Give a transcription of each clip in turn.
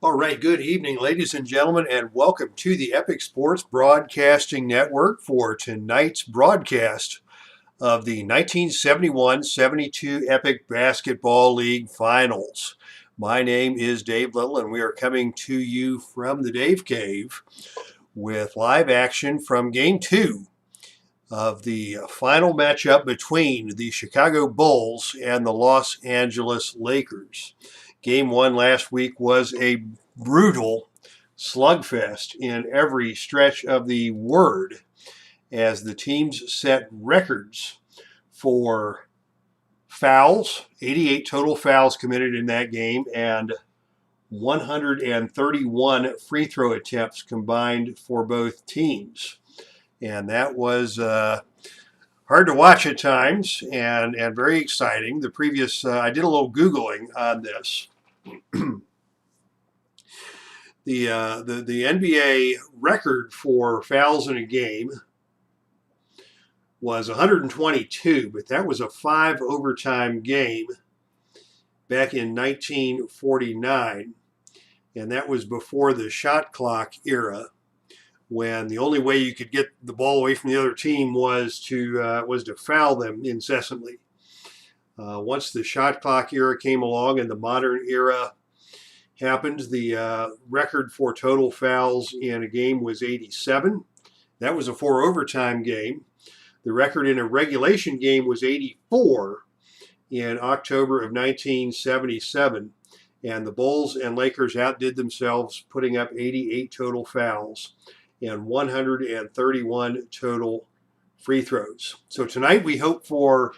All right, good evening, ladies and gentlemen, and welcome to the Epic Sports Broadcasting Network for tonight's broadcast of the 1971-72 Epic Basketball League Finals. My name is Dave Little, and we are coming to you from the Dave Cave with live action from Game 2 of the final matchup between the Chicago Bulls and the Los Angeles Lakers. Game 1 last week was a brutal slugfest in every stretch of the word as the teams set records for fouls, 88 total fouls committed in that game, and 131 free throw attempts combined for both teams. And that was hard to watch at times and very exciting. The previous, I did a little Googling on this. The NBA record for fouls in a game was 122, but that was a 5 overtime game back in 1949, and that was before the shot clock era, when the only way you could get the ball away from the other team was to foul them incessantly. Once the shot clock era came along and the modern era happened, the record for total fouls in a game was 87. That was a 4 overtime game. The record in a regulation game was 84 in October of 1977. And the Bulls and Lakers outdid themselves, putting up 88 total fouls and 131 total free throws. So tonight we hope for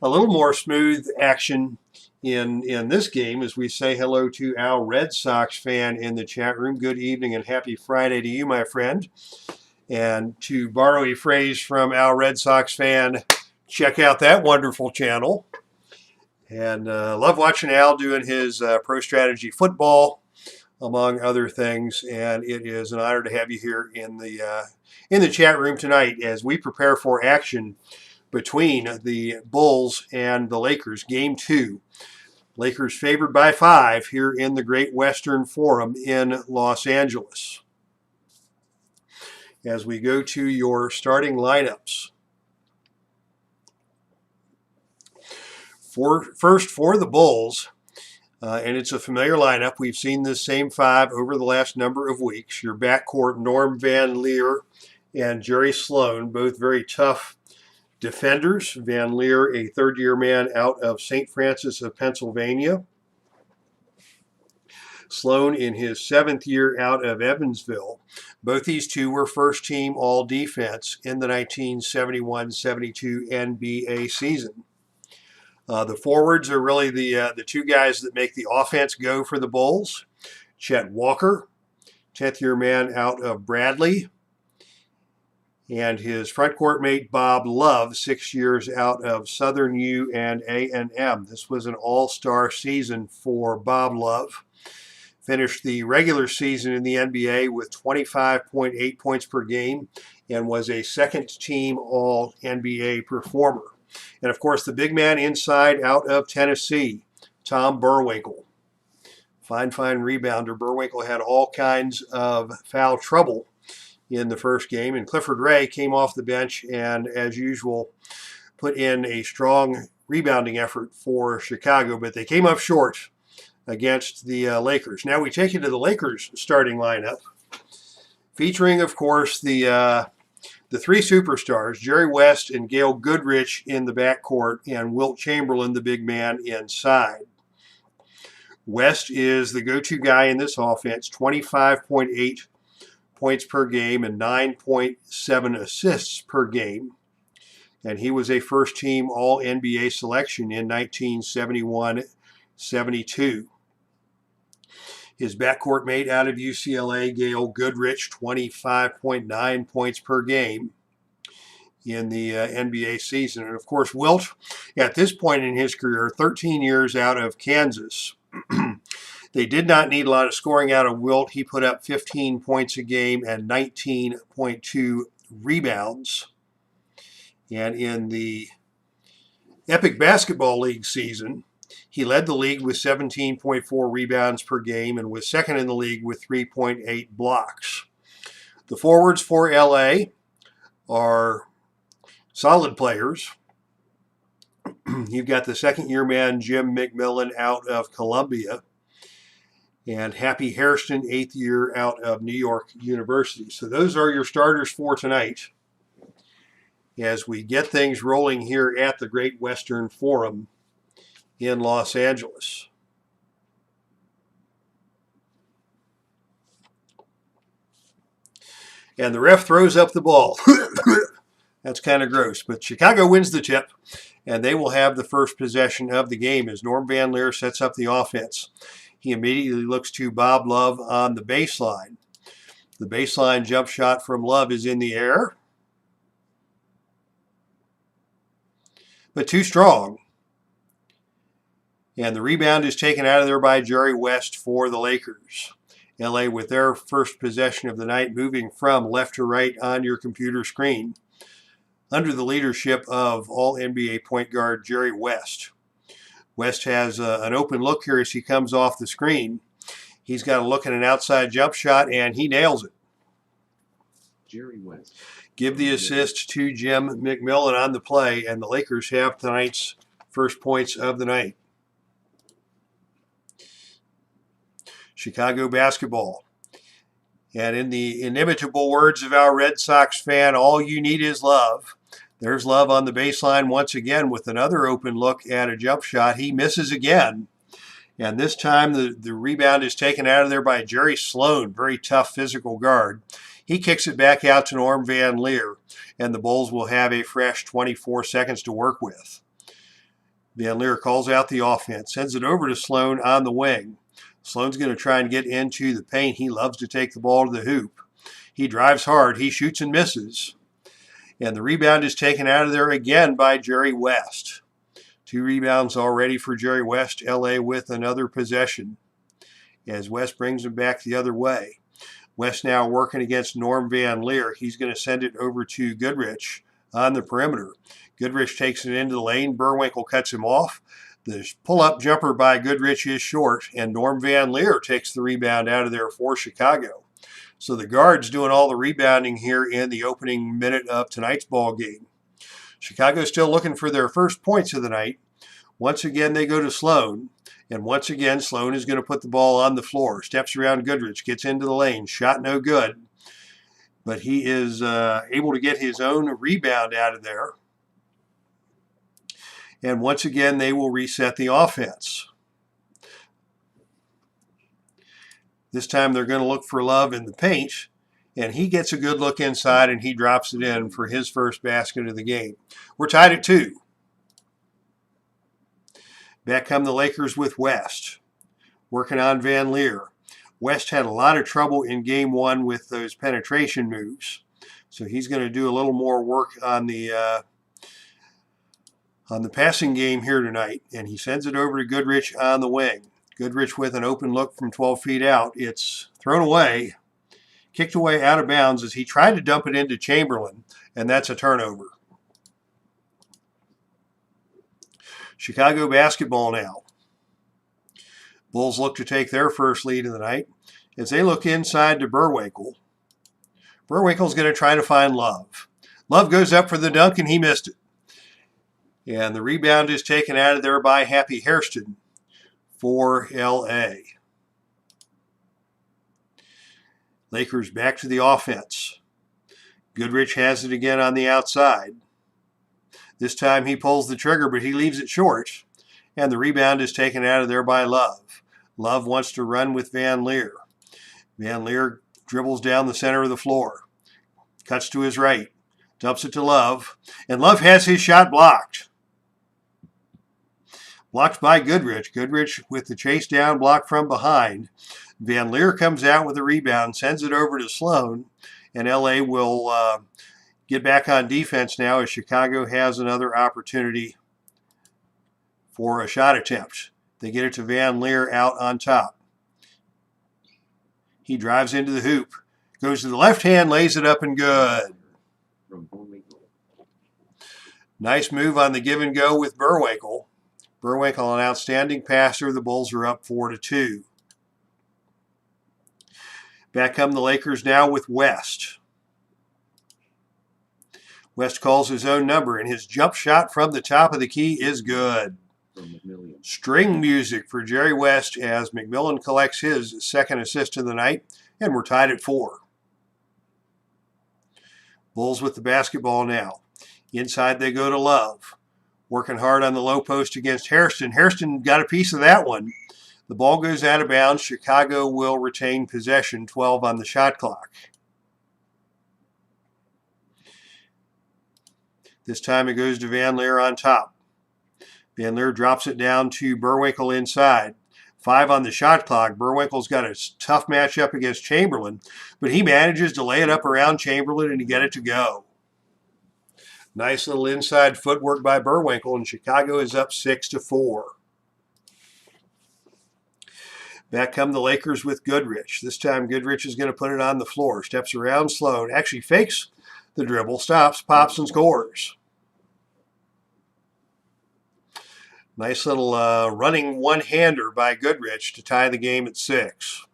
a little more smooth action in this game as we say hello to our Red Sox fan in the chat room. Good evening and happy Friday to you, my friend. And to borrow a phrase from our Red Sox fan, check out that wonderful channel. And love watching Al doing his pro strategy football, among other things. And it is an honor to have you here in the chat room tonight as we prepare for action between the Bulls and the Lakers. Game 2. Lakers favored by 5 here in the Great Western Forum in Los Angeles. As we go to your starting lineups. First for the Bulls, and it's a familiar lineup. We've seen this same 5 over the last number of weeks. Your backcourt, Norm Van Lier and Jerry Sloan, both very tough defenders. Van Lier, a third-year man out of St. Francis of Pennsylvania. Sloan in his 7th year out of Evansville. Both these two were first-team all-defense in the 1971-72 NBA season. The forwards are really the two guys that make the offense go for the Bulls. Chet Walker, 10th-year man out of Bradley, and his front court mate Bob Love, 6 years out of Southern U and A&M. This was an all-star season for Bob Love. Finished the regular season in the NBA with 25.8 points per game and was a second-team All-NBA performer. And, of course, the big man inside out of Tennessee, Tom Burwinkle. Fine rebounder. Burwinkle had all kinds of foul trouble in the first game, and Clifford Ray came off the bench and, as usual, put in a strong rebounding effort for Chicago, but they came up short against the Lakers. Now we take you to the Lakers starting lineup, featuring, of course, the 3 superstars, Jerry West and Gail Goodrich in the backcourt, and Wilt Chamberlain, the big man, inside. West is the go-to guy in this offense, 25.8 points per game and 9.7 assists per game. And he was a first-team All-NBA selection in 1971-72. His backcourt mate out of UCLA, Gail Goodrich, 25.9 points per game in the NBA season. And, of course, Wilt, at this point in his career, 13 years out of Kansas. They did not need a lot of scoring out of Wilt. He put up 15 points a game and 19.2 rebounds. And in the Epic Basketball League season, He led the league with 17.4 rebounds per game and was second in the league with 3.8 blocks. The forwards for LA are solid players. You've got the second-year man, Jim McMillan, out of Columbia, and Happy Hairston, 8th year, out of New York University. So those are your starters for tonight as we get things rolling here at the Great Western Forum in Los Angeles. And the ref throws up the ball. That's kind of gross, but Chicago wins the tip, and they will have the first possession of the game as Norm Van Leer sets up the offense. He immediately looks to Bob Love on the baseline. The baseline jump shot from Love is in the air, but too strong. And the rebound is taken out of there by Jerry West for the Lakers. LA with their first possession of the night, moving from left to right on your computer screen, under the leadership of All-NBA point guard Jerry West. West has an open look here as he comes off the screen. He's got a look at an outside jump shot, and he nails it. Jerry West. Give the assist to Jim McMillan on the play, and the Lakers have tonight's first points of the night. Chicago basketball. And in the inimitable words of our Red Sox fan, all you need is love. There's Love on the baseline once again with another open look at a jump shot. He misses again. And this time the rebound is taken out of there by Jerry Sloan, very tough physical guard. He kicks it back out to Norm Van Leer, and the Bulls will have a fresh 24 seconds to work with. Van Leer calls out the offense, sends it over to Sloan on the wing. Sloan's going to try and get into the paint. He loves to take the ball to the hoop. He drives hard. He shoots and misses. And the rebound is taken out of there again by Jerry West. 2 rebounds already for Jerry West. LA with another possession as West brings him back the other way. West now working against Norm Van Leer. He's going to send it over to Goodrich on the perimeter. Goodrich takes it into the lane. Burwinkle cuts him off. The pull-up jumper by Goodrich is short, and Norm Van Leer takes the rebound out of there for Chicago. So the guards doing all the rebounding here in the opening minute of tonight's ball game. Chicago still looking for their first points of the night. Once again, they go to Sloan. And once again, Sloan is going to put the ball on the floor. Steps around Goodrich, gets into the lane. Shot no good. But he is able to get his own rebound out of there. And once again, they will reset the offense. This time they're going to look for Love in the paint, and he gets a good look inside, and he drops it in for his first basket of the game. We're tied at 2. Back come the Lakers with West, working on Van Leer. West had a lot of trouble in game 1 with those penetration moves, so he's going to do a little more work on the passing game here tonight, and he sends it over to Goodrich on the wing. Goodrich with an open look from 12 feet out. It's thrown away, kicked away out of bounds as he tried to dump it into Chamberlain, and that's a turnover. Chicago basketball now. Bulls look to take their first lead of the night as they look inside to Burwinkle. Burwinkle's going to try to find Love. Love goes up for the dunk, and he missed it. And the rebound is taken out of there by Happy Hairston for LA. Lakers back to the offense. Goodrich has it again on the outside. This time he pulls the trigger, but he leaves it short. And the rebound is taken out of there by Love. Love wants to run with Van Leer. Van Leer dribbles down the center of the floor. Cuts to his right. Dumps it to Love. And Love has his shot blocked. Blocked by Goodrich. Goodrich with the chase down, blocked from behind. Van Leer comes out with a rebound, sends it over to Sloan, and LA will get back on defense now as Chicago has another opportunity for a shot attempt. They get it to Van Leer out on top. He drives into the hoop, goes to the left hand, lays it up and good. Nice move on the give and go with Burwinkle. Burwinkle, an outstanding passer. The Bulls are up 4-2. Back come the Lakers now with West. West calls his own number, and his jump shot from the top of the key is good. String music for Jerry West as McMillan collects his second assist of the night, and we're tied at 4. Bulls with the basketball now. Inside they go to Love. Working hard on the low post against Hairston. Hairston got a piece of that one. The ball goes out of bounds. Chicago will retain possession, 12 on the shot clock. This time it goes to Van Leer on top. Van Leer drops it down to Burwinkle inside. 5 on the shot clock. Burwinkle's got a tough matchup against Chamberlain, but he manages to lay it up around Chamberlain and to get it to go. Nice little inside footwork by Burwinkle, and Chicago is up 6-4. Back come the Lakers with Goodrich. This time Goodrich is going to put it on the floor. Steps around Sloan. Actually fakes the dribble. Stops, pops, and scores. Nice little running one-hander by Goodrich to tie the game at 6.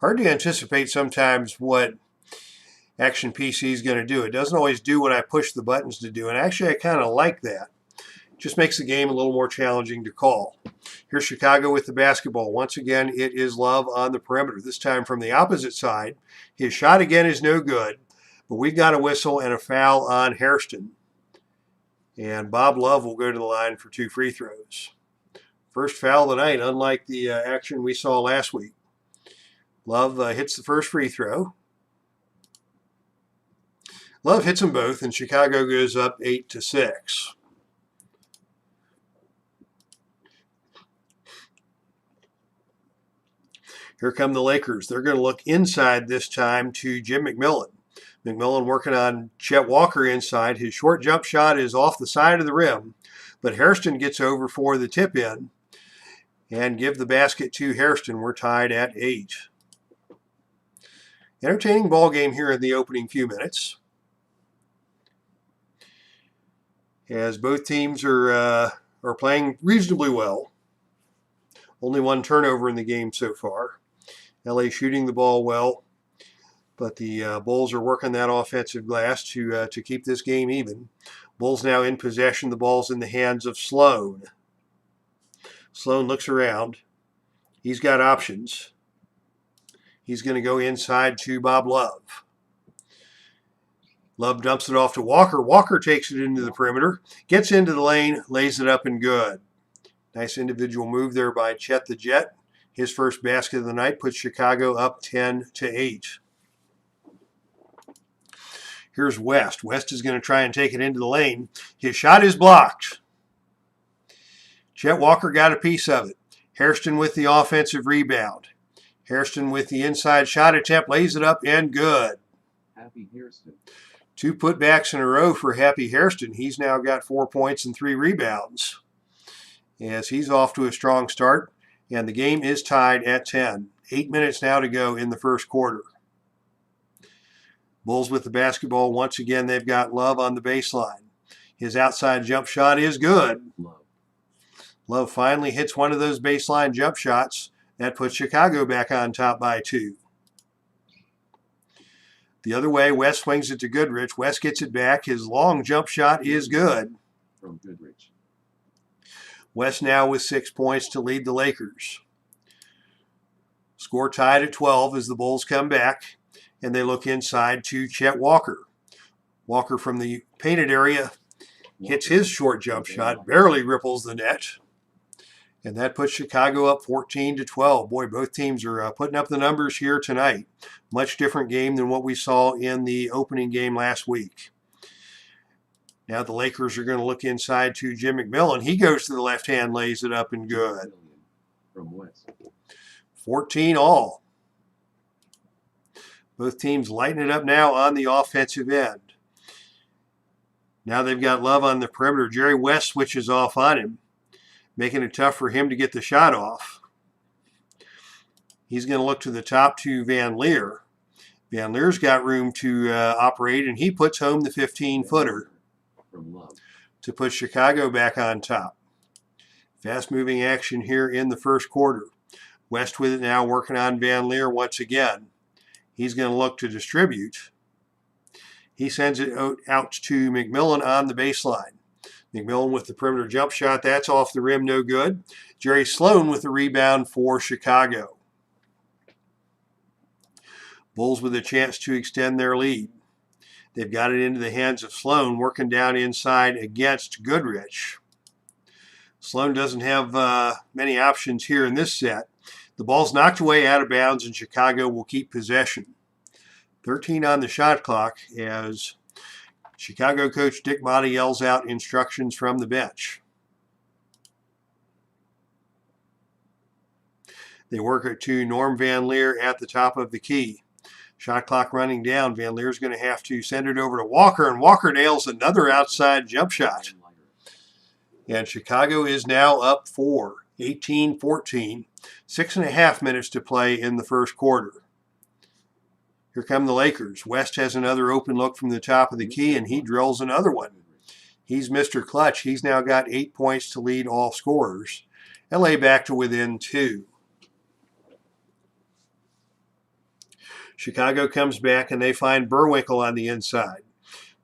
Hard to anticipate sometimes what Action PC is going to do. It doesn't always do what I push the buttons to do, and actually I kind of like that. Just makes the game a little more challenging to call. Here's Chicago with the basketball. Once again, it is Love on the perimeter, this time from the opposite side. His shot again is no good, but we've got a whistle and a foul on Hairston. And Bob Love will go to the line for 2 free throws. First foul of the night, unlike the action we saw last week. Love hits the first free throw. Love hits them both, and Chicago goes up 8-6. Here come the Lakers. They're going to look inside this time to Jim McMillan. McMillan working on Chet Walker inside. His short jump shot is off the side of the rim, but Hairston gets over for the tip-in and give the basket to Hairston. We're tied at 8. Entertaining ball game here in the opening few minutes, as both teams are playing reasonably well. Only 1 turnover in the game so far. LA shooting the ball well, but the Bulls are working that offensive glass to keep this game even. Bulls now in possession. The ball's in the hands of Sloan. Sloan looks around. He's got options. He's going to go inside to Bob Love. Love dumps it off to Walker. Walker takes it into the perimeter, gets into the lane, lays it up and good. Nice individual move there by Chet the Jet. His first basket of the night puts Chicago up 10-8. Here's West. West is going to try and take it into the lane. His shot is blocked. Chet Walker got a piece of it. Hairston with the offensive rebound. Hairston with the inside shot attempt, lays it up and good. Happy Hairston. 2 putbacks in a row for Happy Hairston. He's now got 4 points and 3 rebounds, as he's off to a strong start, and the game is tied at 10. 8 minutes now to go in the first quarter. Bulls with the basketball. Once again, they've got Love on the baseline. His outside jump shot is good. Love finally hits one of those baseline jump shots. That puts Chicago back on top by 2. The other way, West swings it to Goodrich. West gets it back. His long jump shot is good. From Goodrich. West now with 6 points to lead the Lakers. Score tied at 12 as the Bulls come back, and they look inside to Chet Walker. Walker from the painted area hits his short jump shot, barely ripples the net. And that puts Chicago up 14-12. Boy, both teams are putting up the numbers here tonight. Much different game than what we saw in the opening game last week. Now the Lakers are going to look inside to Jim McMillan. He goes to the left hand, lays it up and good. From West. 14 all. Both teams lighting it up now on the offensive end. Now they've got Love on the perimeter. Jerry West switches off on him, making it tough for him to get the shot off. He's going to look to the top to Van Leer. Van Leer's got room to operate, and he puts home the 15-footer. from Love. to put Chicago back on top. Fast-moving action here in the first quarter. West with it now, working on Van Leer once again. He's going to look to distribute. He sends it out to McMillan on the baseline. McMillan with the perimeter jump shot. That's off the rim, no good. Jerry Sloan with the rebound for Chicago. Bulls with a chance to extend their lead. They've got it into the hands of Sloan, working down inside against Goodrich. Sloan doesn't have many options here in this set. The ball's knocked away out of bounds, and Chicago will keep possession. 13 on the shot clock as Chicago coach Dick Motta yells out instructions from the bench. They work it to Norm Van Leer at the top of the key. Shot clock running down. Van Leer's going to have to send it over to Walker, and Walker nails another outside jump shot. And Chicago is now up 4, 18-14. 6.5 minutes to play in the first quarter. Here come the Lakers. West has another open look from the top of the key, and he drills another one. He's Mr. Clutch. He's now got 8 points to lead all scorers. LA back to within 2. Chicago comes back, and they find Burwinkle on the inside.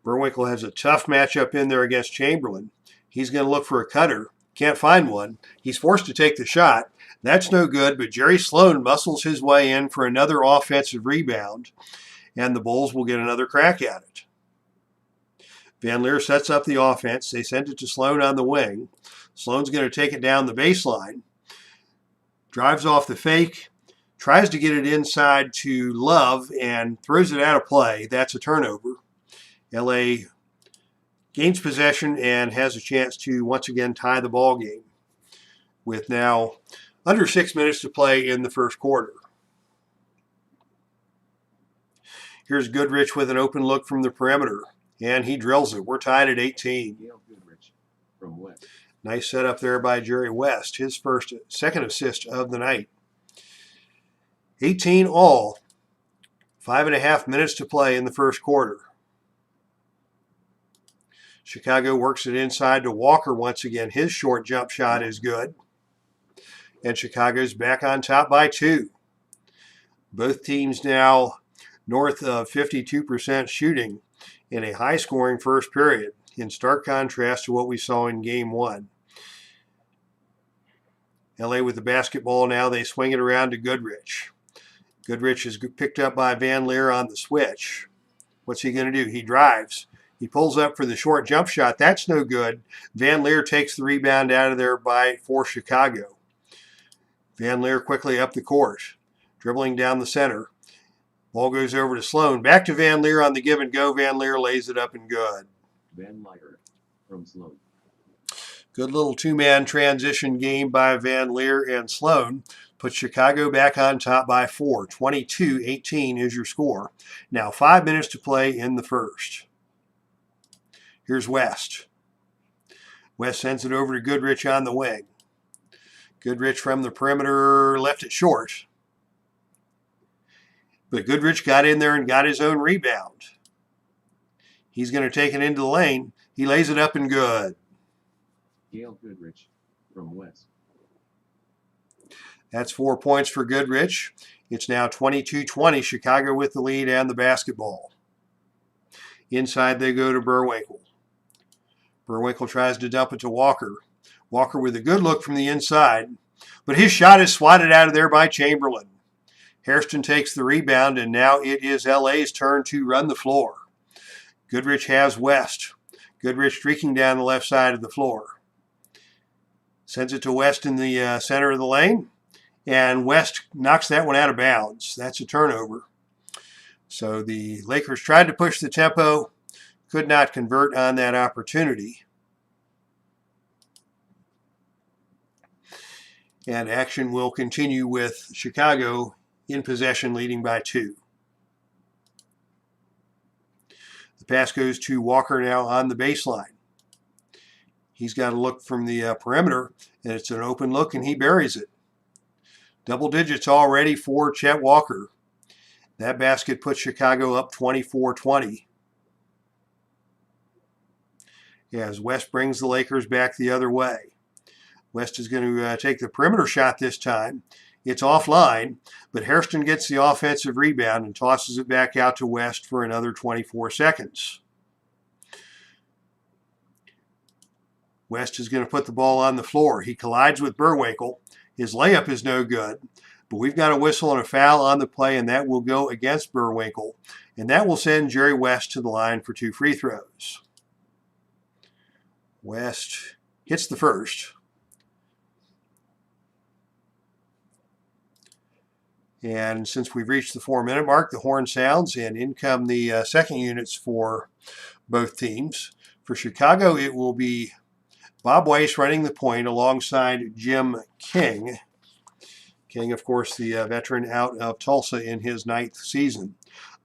Burwinkle has a tough matchup in there against Chamberlain. He's going to look for a cutter. Can't find one. He's forced to take the shot. That's no good, but Jerry Sloan muscles his way in for another offensive rebound, and the Bulls will get another crack at it. Van Leer sets up the offense. They send it to Sloan on the wing. Sloan's going to take it down the baseline. Drives off the fake. Tries to get it inside to Love and throws it out of play. That's a turnover. LA gains possession and has a chance to once again tie the ball game with now under 6 minutes to play in the first quarter. Here's Goodrich with an open look from the perimeter, and he drills it. We're tied at 18. Gail Goodrich from West. Nice setup there by Jerry West, his second assist of the night. 18 all. 5.5 minutes to play in the first quarter. Chicago works it inside to Walker once again. His short jump shot is good. And Chicago's back on top by 2. Both teams now north of 52% shooting in a high-scoring first period, in stark contrast to what we saw in Game 1. LA with the basketball now. They swing it around to Goodrich. Goodrich is picked up by Van Leer on the switch. What's he going to do? He drives. He pulls up for the short jump shot. That's no good. Van Leer takes the rebound out of there for Chicago. Van Leer quickly up the court, dribbling down the center. Ball goes over to Sloan. Back to Van Leer on the give and go. Van Leer lays it up and good. Van Leer from Sloan. Good little two-man transition game by Van Leer and Sloan. Puts Chicago back on top by 4. 22-18 is your score. Now 5 minutes to play in the first. Here's West. West sends it over to Goodrich on the wing. Goodrich from the perimeter left it short. But Goodrich got in there and got his own rebound. He's going to take it into the lane. He lays it up and good. Gail Goodrich from West. That's 4 points for Goodrich. It's now 22-20, Chicago with the lead and the basketball. Inside they go to Burwinkle. Burwinkle tries to dump it to Walker. Walker with a good look from the inside, but his shot is swatted out of there by Chamberlain. Hairston takes the rebound, and now it is LA's turn to run the floor. Goodrich has West. Goodrich streaking down the left side of the floor. Sends it to West in the center of the lane, and West knocks that one out of bounds. That's a turnover. So the Lakers tried to push the tempo, could not convert on that opportunity. And action will continue with Chicago in possession, leading by 2. The pass goes to Walker now on the baseline. He's got a look from the perimeter, and it's an open look, and he buries it. Double digits already for Chet Walker. That basket puts Chicago up 24-20. as West brings the Lakers back the other way. West is going to take the perimeter shot this time. It's offline, but Hairston gets the offensive rebound and tosses it back out to West for another 24 seconds. West is going to put the ball on the floor. He collides with Burwinkle. His layup is no good, but we've got a whistle and a foul on the play, and that will go against Burwinkle, and that will send Jerry West to the line for 2 free throws. West hits the first. And since we've reached the 4-minute mark, the horn sounds, and in come the second units for both teams. For Chicago, it will be Bob Weiss running the point alongside Jim King. King, of course, the veteran out of Tulsa in his 9th season.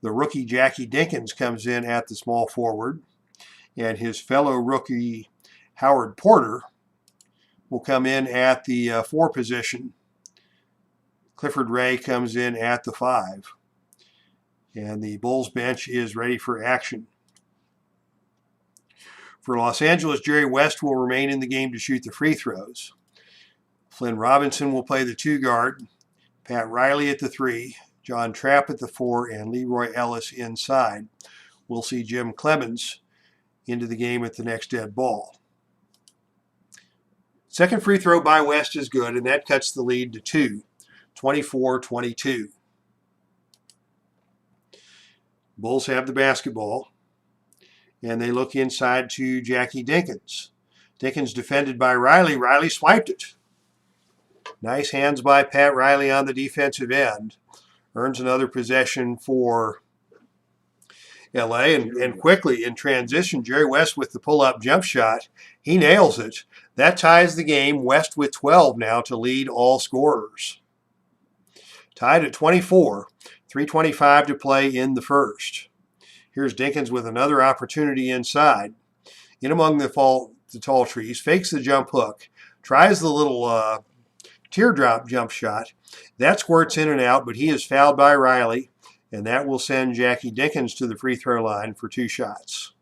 The rookie Jackie Dinkins comes in at the small forward, and his fellow rookie Howard Porter will come in at the 4 position. Clifford Ray comes in at the 5. And the Bulls bench is ready for action. For Los Angeles, Jerry West will remain in the game to shoot the free throws. Flynn Robinson will play the 2 guard. Pat Riley at the 3. John Trapp at the 4. And Leroy Ellis inside. We'll see Jim Clemens into the game at the next dead ball. Second free throw by West is good, and that cuts the lead to 2. 24-22. Bulls have the basketball, and they look inside to Jackie Dinkins. Dinkins defended by Riley. Riley swiped it. Nice hands by Pat Riley on the defensive end. Earns another possession for LA, and quickly in transition, Jerry West with the pull-up jump shot. He nails it. That ties the game. West with 12 now to lead all scorers. Tied at 24, 3:25 to play in the first. Here's Dinkins with another opportunity inside. In among the tall trees, fakes the jump hook, tries the little teardrop jump shot. That squirts in and out, but he is fouled by Riley, and that will send Jackie Dinkins to the free throw line for 2 shots.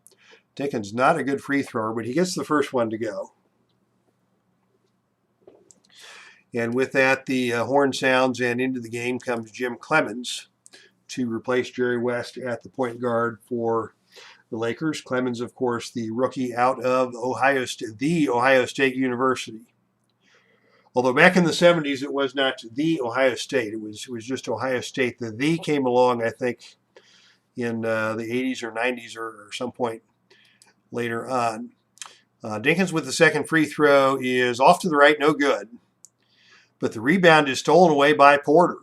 Dinkins not a good free thrower, but he gets the first one to go. And with that, the horn sounds, and into the game comes Jim Clemens to replace Jerry West at the point guard for the Lakers. Clemens, of course, the rookie out of Ohio State University. Although back in the 70s, it was not the Ohio State. It was just Ohio State. The came along, I think, in the 80s or 90s or some point later on. Dinkins with the second free throw is off to the right, no good. But the rebound is stolen away by Porter.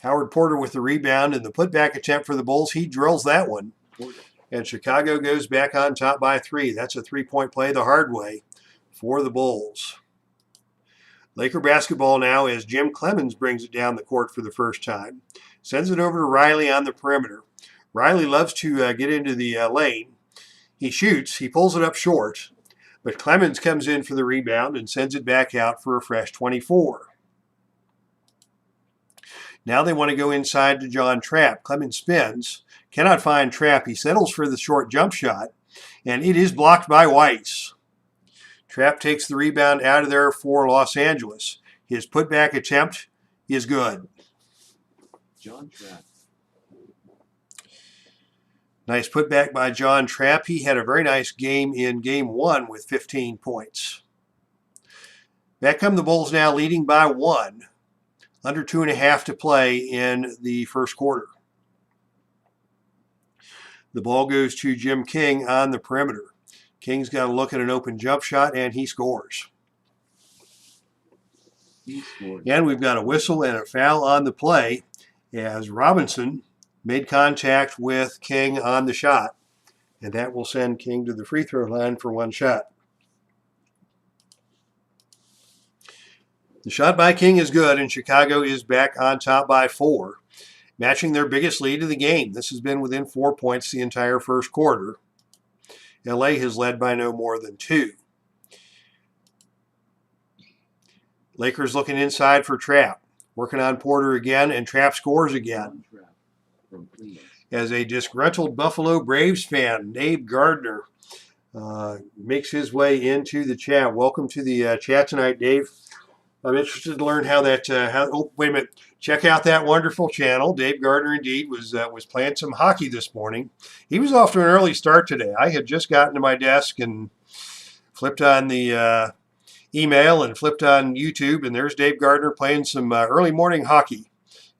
Howard Porter with the rebound and the putback attempt for the Bulls. He drills that one. And Chicago goes back on top by 3. That's a 3-point play the hard way for the Bulls. Laker basketball now as Jim Clemens brings it down the court for the first time. Sends it over to Riley on the perimeter. Riley loves to get into the lane. He shoots. He pulls it up short. But Clemens comes in for the rebound and sends it back out for a fresh 24. Now they want to go inside to John Trapp. Clemens spins, cannot find Trapp. He settles for the short jump shot, and it is blocked by Weiss. Trapp takes the rebound out of there for Los Angeles. His putback attempt is good. John Trapp. Nice putback by John Trapp. He had a very nice game in Game 1 with 15 points. Back come the Bulls now leading by 1. Under 2.5 to play in the first quarter. The ball goes to Jim King on the perimeter. King's got to look at an open jump shot, and he scores. And we've got a whistle and a foul on the play as Robinson made contact with King on the shot, and that will send King to the free throw line for 1 shot. The shot by King is good, and Chicago is back on top by 4, matching their biggest lead of the game. This has been within 4 points the entire first quarter. LA has led by no more than 2. Lakers looking inside for Trapp. Working on Porter again, and Trapp scores again. As a disgruntled Buffalo Braves fan, Dave Gardner makes his way into the chat. Welcome to the chat tonight, Dave. I'm interested to learn how that. Oh, wait a minute! Check out that wonderful channel. Dave Gardner, indeed, was playing some hockey this morning. He was off to an early start today. I had just gotten to my desk and flipped on the email and flipped on YouTube, and there's Dave Gardner playing some early morning hockey.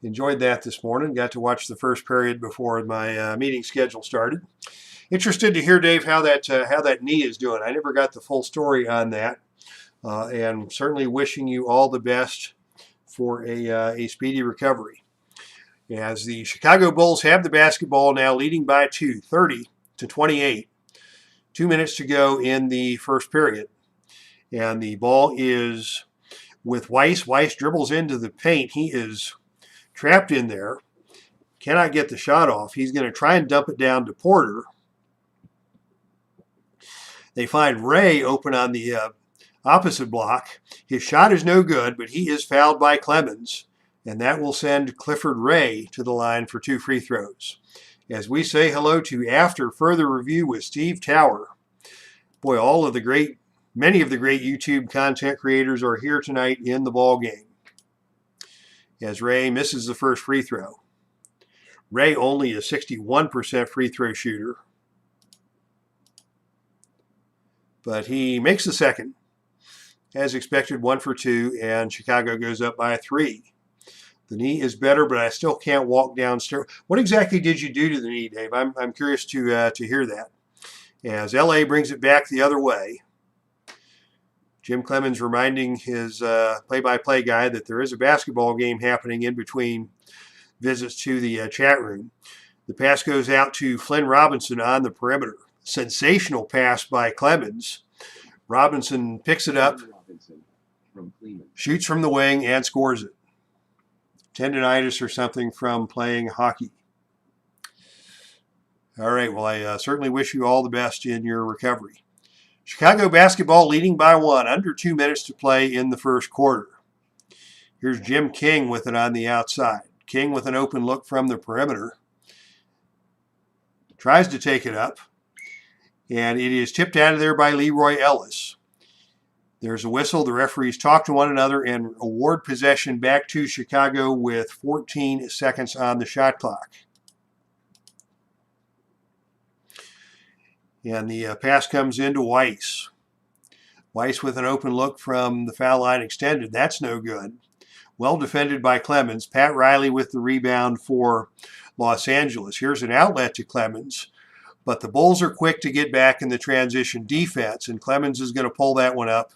Enjoyed that this morning. Got to watch the first period before my meeting schedule started. Interested to hear, Dave, how that knee is doing. I never got the full story on that. And certainly wishing you all the best for a speedy recovery. As the Chicago Bulls have the basketball now, leading by 2, 30-28. 2 minutes to go in the first period. And the ball is with Weiss. Weiss dribbles into the paint. He is trapped in there. Cannot get the shot off. He's going to try and dump it down to Porter. They find Ray open on the opposite block. His shot is no good, but he is fouled by Clemens, and that will send Clifford Ray to the line for 2 free throws. As we say hello to After Further Review with Steve Tower. Boy, many of the great YouTube content creators are here tonight in the ball game. As Ray misses the first free throw. Ray only a 61% free throw shooter, but he makes the second. As expected, 1 for 2, and Chicago goes up by 3. The knee is better, but I still can't walk downstairs. What exactly did you do to the knee, Dave? I'm curious to hear that. As LA brings it back the other way, Jim Clemens reminding his play-by-play guy that there is a basketball game happening in between visits to the chat room. The pass goes out to Flynn Robinson on the perimeter. Sensational pass by Clemens. Robinson picks it up, shoots from the wing, and scores it. Tendinitis or something from playing hockey. All right, well, I certainly wish you all the best in your recovery. Chicago basketball leading by 1, under 2 minutes to play in the first quarter. Here's Jim King with it on the outside. King with an open look from the perimeter. Tries to take it up. And it is tipped out of there by Leroy Ellis. There's a whistle. The referees talk to one another and award possession back to Chicago with 14 seconds on the shot clock. And the pass comes into Weiss. Weiss with an open look from the foul line extended. That's no good. Well defended by Clemens. Pat Riley with the rebound for Los Angeles. Here's an outlet to Clemens. But the Bulls are quick to get back in the transition defense, and Clemens is going to pull that one up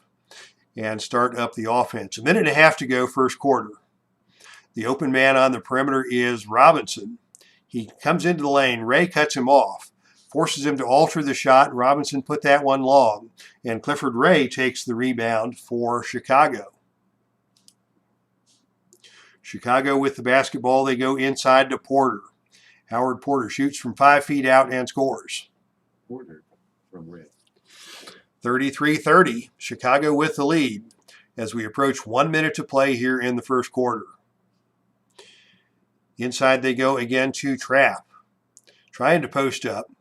and start up the offense. 1.5 minutes to go, first quarter. The open man on the perimeter is Robinson. He comes into the lane. Ray cuts him off, forces him to alter the shot. Robinson put that one long, and Clifford Ray takes the rebound for Chicago. Chicago with the basketball. They go inside to Porter. Howard Porter shoots from 5 feet out and scores. Porter from red. 33-30, Chicago with the lead as we approach 1 minute to play here in the first quarter. Inside they go again to Trapp. Trying to post up.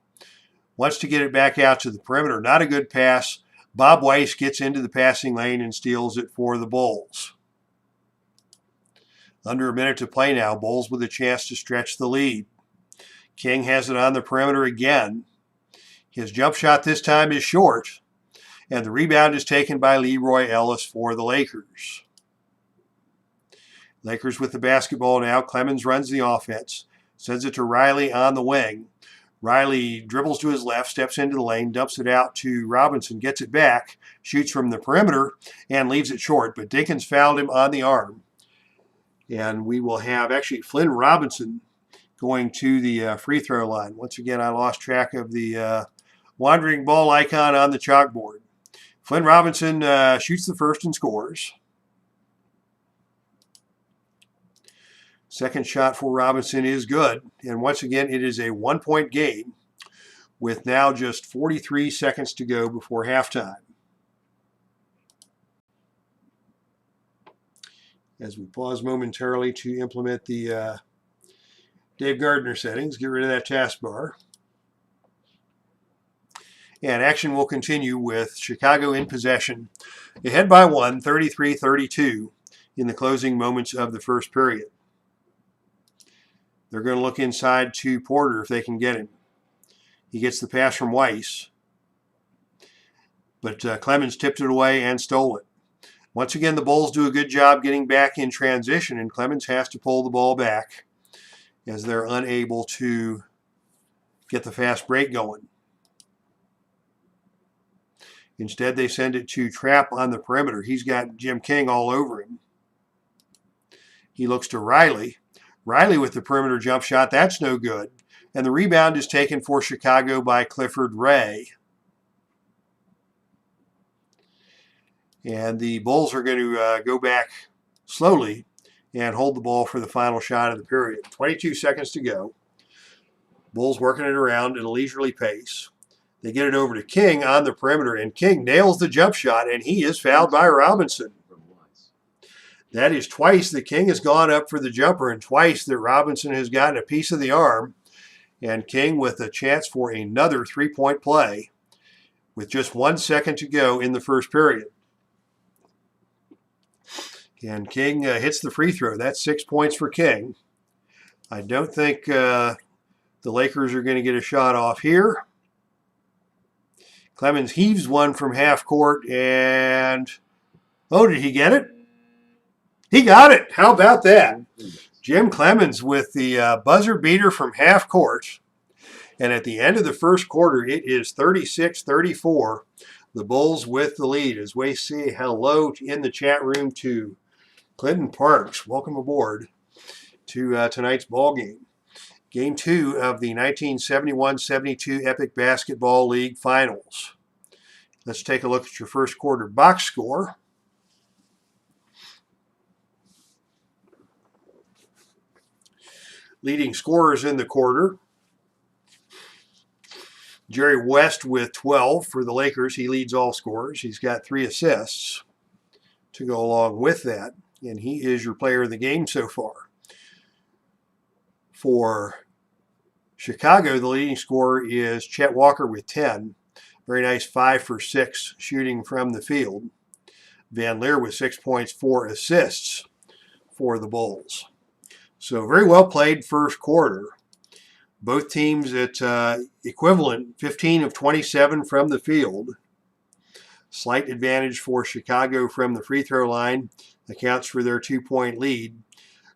Wants to get it back out to the perimeter. Not a good pass. Bob Weiss gets into the passing lane and steals it for the Bulls. Under a minute to play now. Bulls with a chance to stretch the lead. King has it on the perimeter again. His jump shot this time is short, and the rebound is taken by Leroy Ellis for the Lakers. Lakers with the basketball now. Clemens runs the offense, sends it to Riley on the wing. Riley dribbles to his left, steps into the lane, dumps it out to Robinson, gets it back, shoots from the perimeter, and leaves it short. But Dinkins fouled him on the arm. And we will have actually Flynn Robinson going to the free throw line. Once again, I lost track of the wandering ball icon on the chalkboard. Flynn Robinson shoots the first and scores. Second shot for Robinson is good. And once again, it is a 1-point game with now just 43 seconds to go before halftime. As we pause momentarily to implement the Dave Gardner settings, get rid of that taskbar. And action will continue with Chicago in possession, ahead by 1, 33-32 in the closing moments of the first period. They're going to look inside to Porter if they can get him. He gets the pass from Weiss, but Clemens tipped it away and stole it. Once again, the Bulls do a good job getting back in transition, and Clemens has to pull the ball back as they're unable to get the fast break going. Instead, they send it to Trapp on the perimeter. He's got Jim King all over him. He looks to Riley. Riley with the perimeter jump shot. That's no good. And the rebound is taken for Chicago by Clifford Ray. And the Bulls are going to go back slowly and hold the ball for the final shot of the period. 22 seconds to go. Bulls working it around at a leisurely pace. They get it over to King on the perimeter, and King nails the jump shot, and he is fouled by Robinson. That is twice that King has gone up for the jumper, and twice that Robinson has gotten a piece of the arm. And King with a chance for another three-point play with just 1 second to go in the first period. And King hits the free throw. That's 6 points for King. I don't think the Lakers are going to get a shot off here. Clemens heaves one from half court, and oh, did he get it? He got it. How about that? Jim Clemens with the buzzer beater from half court. And at the end of the first quarter, it is 36-34. The Bulls with the lead as we say hello in the chat room to Clinton Parks. Welcome aboard to tonight's ball game. Game 2 of the 1971-72 Epic Basketball League Finals. Let's take a look at your first quarter box score. Leading scorers in the quarter. Jerry West with 12 for the Lakers. He leads all scorers. He's got 3 assists to go along with that, and he is your player of the game so far. For Chicago, the leading scorer is Chet Walker with 10. Very nice 5 for 6 shooting from the field. Van Leer with 6 points, 4 assists for the Bulls. So very well played first quarter. Both teams at equivalent 15 of 27 from the field. Slight advantage for Chicago from the free throw line. Accounts for their 2-point lead.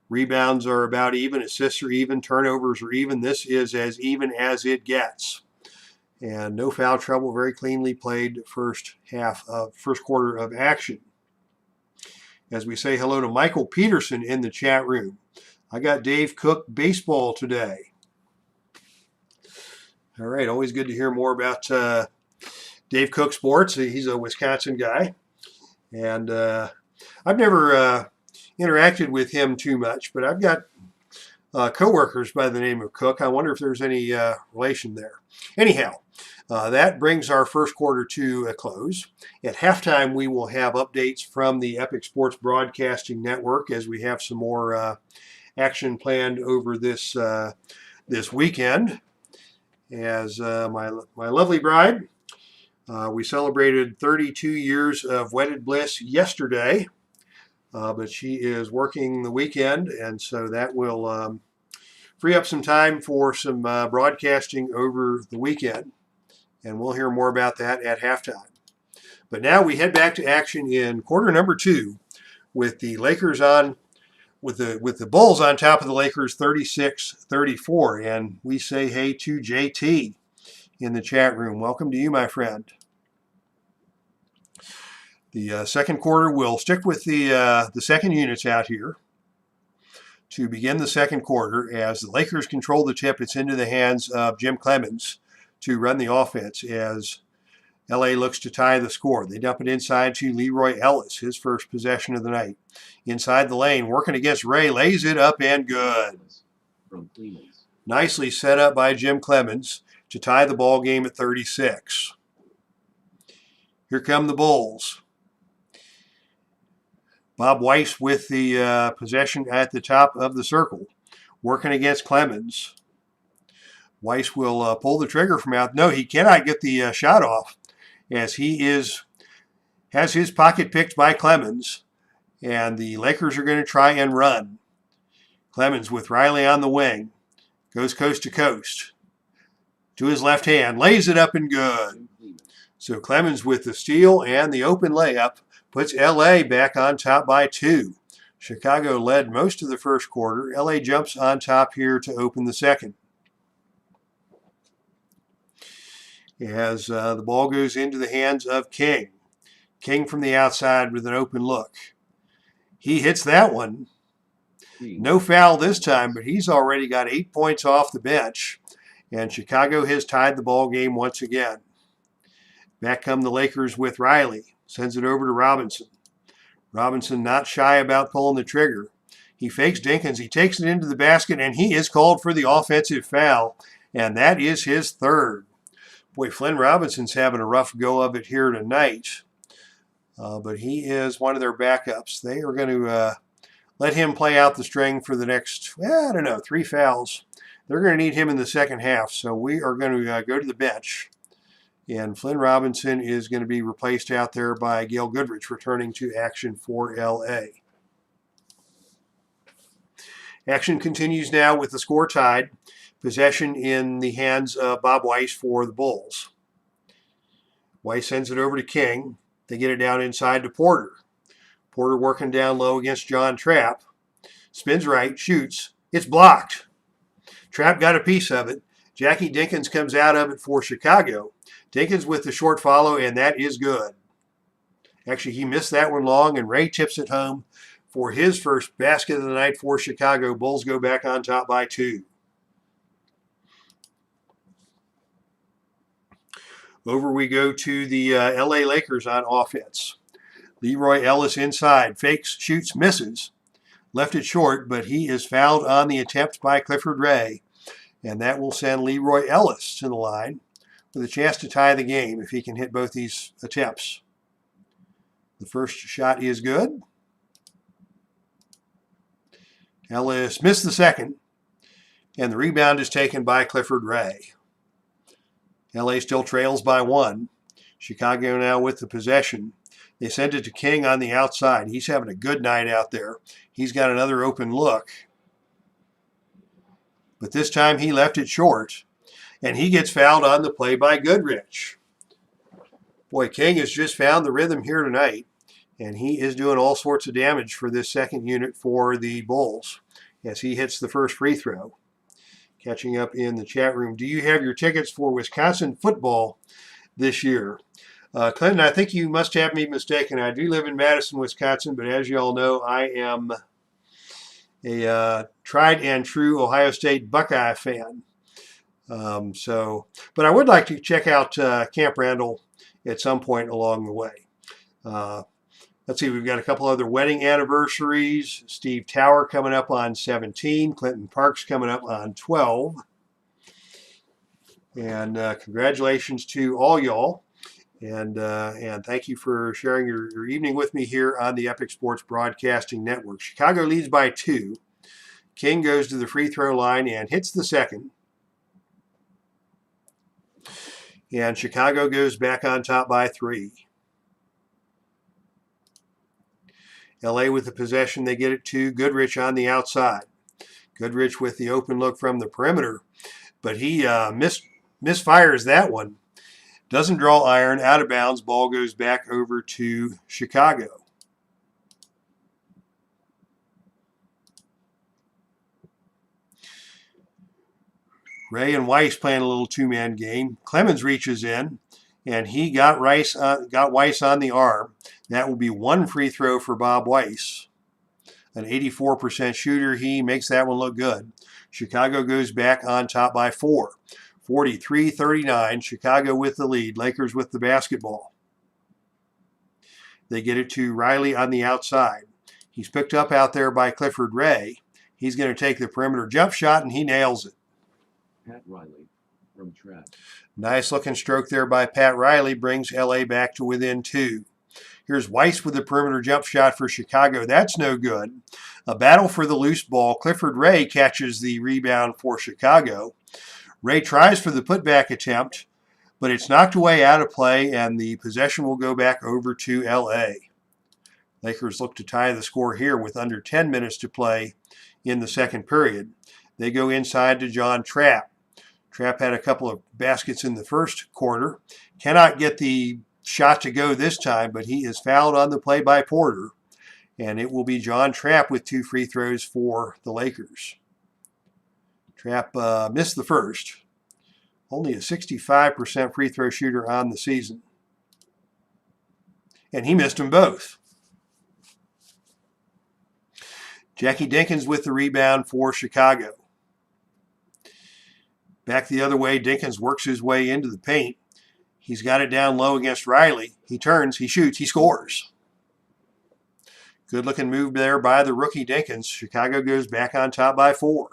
Rebounds are about even. Assists are even. Turnovers are even. This is as even as it gets. And no foul trouble. Very cleanly played first quarter of action. As we say hello to Michael Peterson in the chat room. I got Dave Cook baseball today. All right, always good to hear more about Dave Cook sports. He's a Wisconsin guy. And I've never interacted with him too much, but I've got co-workers by the name of Cook. I wonder if there's any relation there. Anyhow, that brings our first quarter to a close. At halftime, we will have updates from the Epic Sports Broadcasting Network as we have some more action planned over this weekend. As my lovely bride, we celebrated 32 years of wedded bliss yesterday. But she is working the weekend, and so that will free up some time for some broadcasting over the weekend, and we'll hear more about that at halftime. But now we head back to action in quarter number 2 with the Lakers on, with the Bulls on top of the Lakers 36-34, and we say hey to JT in the chat room. Welcome to you, my friend. The second quarter, will stick with the second units out here to begin the second quarter as the Lakers control the tip. It's into the hands of Jim Clemens to run the offense as LA looks to tie the score. They dump it inside to Leroy Ellis, his first possession of the night. Inside the lane, working against Ray, lays it up and good. Nicely set up by Jim Clemens to tie the ball game at 36. Here come the Bulls. Bob Weiss with the possession at the top of the circle, working against Clemens. Weiss will pull the trigger from out. No, he cannot get the shot off, as he has his pocket picked by Clemens, and the Lakers are going to try and run. Clemens with Riley on the wing, goes coast to coast to his left hand, lays it up and good. So Clemens with the steal and the open layup puts LA back on top by 2. Chicago led most of the first quarter. LA jumps on top here to open the second. As the ball goes into the hands of King. King from the outside with an open look. He hits that one. No foul this time, but he's already got 8 points off the bench. And Chicago has tied the ball game once again. Back come the Lakers with Riley. Sends it over to Robinson. Robinson not shy about pulling the trigger. He fakes Dinkins. He takes it into the basket, and he is called for the offensive foul. And that is his third. Boy, Flynn Robinson's having a rough go of it here tonight. But he is one of their backups. They are going to let him play out the string for the next, 3 fouls. They're going to need him in the second half. So we are going to go to the bench. And Flynn Robinson is going to be replaced out there by Gail Goodrich, returning to action for LA. Action continues now with the score tied. Possession in the hands of Bob Weiss for the Bulls. Weiss sends it over to King. They get it down inside to Porter. Porter working down low against John Trapp. Spins right, shoots. It's blocked. Trapp got a piece of it. Jackie Dinkins comes out of it for Chicago. Dinkins with the short follow, and that is good. Actually, he missed that one long, and Ray tips it home for his first basket of the night for Chicago. Bulls go back on top by 2. Over we go to the LA Lakers on offense. Leroy Ellis inside, fakes, shoots, misses. Left it short, but he is fouled on the attempt by Clifford Ray. And that will send Leroy Ellis to the line with a chance to tie the game if he can hit both these attempts. The first shot is good. Ellis missed the second, and the rebound is taken by Clifford Ray. LA still trails by 1. Chicago now with the possession. They send it to King on the outside. He's having a good night out there. He's got another open look. But this time he left it short, and he gets fouled on the play by Goodrich. Boy, King has just found the rhythm here tonight, and he is doing all sorts of damage for this second unit for the Bulls as he hits the first free throw. Catching up in the chat room. Do you have your tickets for Wisconsin football this year? Clinton, I think you must have me mistaken. I do live in Madison, Wisconsin, but as you all know, I am a tried and true Ohio State Buckeye fan. But I would like to check out Camp Randall at some point along the way. Let's see, we've got a couple other wedding anniversaries. Steve Tower coming up on 17. Clinton Parks coming up on 12. And congratulations to all y'all. And thank you for sharing your evening with me here on the Epic Sports Broadcasting Network. Chicago leads by 2. King goes to the free throw line and hits the second. And Chicago goes back on top by 3. LA with the possession. They get it to Goodrich on the outside. Goodrich with the open look from the perimeter. But he misfires that one. Doesn't draw iron, out of bounds. Ball goes back over to Chicago. Ray and Weiss playing a little two-man game. Clemens reaches in, and he got Weiss on the arm. That will be 1 free throw for Bob Weiss. An 84% shooter. He makes that one look good. Chicago goes back on top by 4. 43-39, Chicago with the lead. Lakers with the basketball. They get it to Riley on the outside. He's picked up out there by Clifford Ray. He's going to take the perimeter jump shot, and he nails it. Pat Riley from Chet. Nice looking stroke there by Pat Riley. Brings LA back to within 2. Here's Weiss with the perimeter jump shot for Chicago. That's no good. A battle for the loose ball. Clifford Ray catches the rebound for Chicago. Ray tries for the putback attempt, but it's knocked away out of play, and the possession will go back over to LA. Lakers look to tie the score here with under 10 minutes to play in the second period. They go inside to John Trapp. Trapp had a couple of baskets in the first quarter. Cannot get the shot to go this time, but he is fouled on the play by Porter. And it will be John Trapp with 2 free throws for the Lakers. Trapp missed the first. Only a 65% free throw shooter on the season. And he missed them both. Jackie Dinkins with the rebound for Chicago. Back the other way, Dinkins works his way into the paint. He's got it down low against Riley. He turns, he shoots, he scores. Good looking move there by the rookie Dinkins. Chicago goes back on top by 4.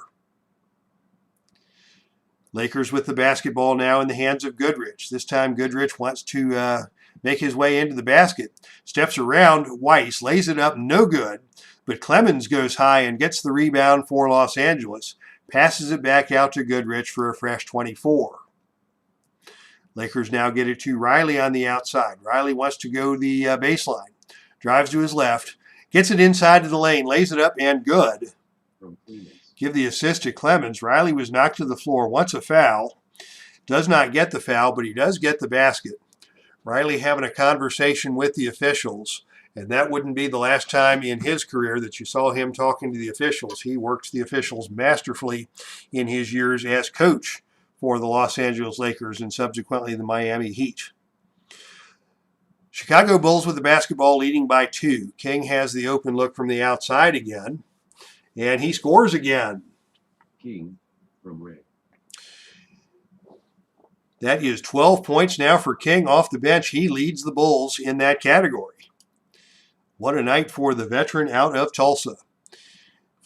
Lakers with the basketball now in the hands of Goodrich. This time Goodrich wants to make his way into the basket. Steps around Weiss, lays it up, no good. But Clemens goes high and gets the rebound for Los Angeles. Passes it back out to Goodrich for a fresh 24. Lakers now get it to Riley on the outside. Riley wants to go the baseline. Drives to his left. Gets it inside to the lane. Lays it up and good. Give the assist to Clemens. Riley was knocked to the floor. Wants a foul. Does not get the foul, but he does get the basket. Riley having a conversation with the officials. And that wouldn't be the last time in his career that you saw him talking to the officials. He works the officials masterfully in his years as coach for the Los Angeles Lakers and subsequently the Miami Heat. Chicago Bulls with the basketball leading by 2. King has the open look from the outside again, and he scores again. King from Ray. That is 12 points now for King off the bench. He leads the Bulls in that category. What a night for the veteran out of Tulsa.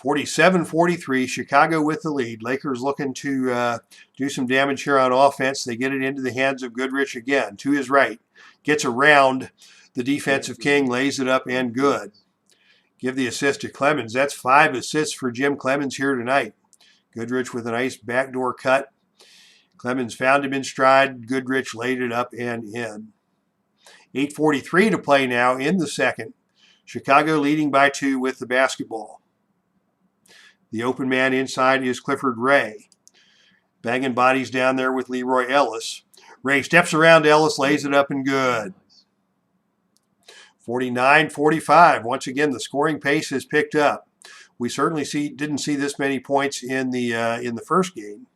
47-43, Chicago with the lead. Lakers looking to do some damage here on offense. They get it into the hands of Goodrich again, to his right. Gets around the defensive King, lays it up, and good. Give the assist to Clemens. That's 5 assists for Jim Clemens here tonight. Goodrich with a nice backdoor cut. Clemens found him in stride. Goodrich laid it up and in. 8:43 to play now in the second. Chicago leading by 2 with the basketball. The open man inside is Clifford Ray. Banging bodies down there with Leroy Ellis. Ray steps around Ellis, lays it up and good. 49-45. Once again, the scoring pace has picked up. We certainly didn't see this many points in the first game.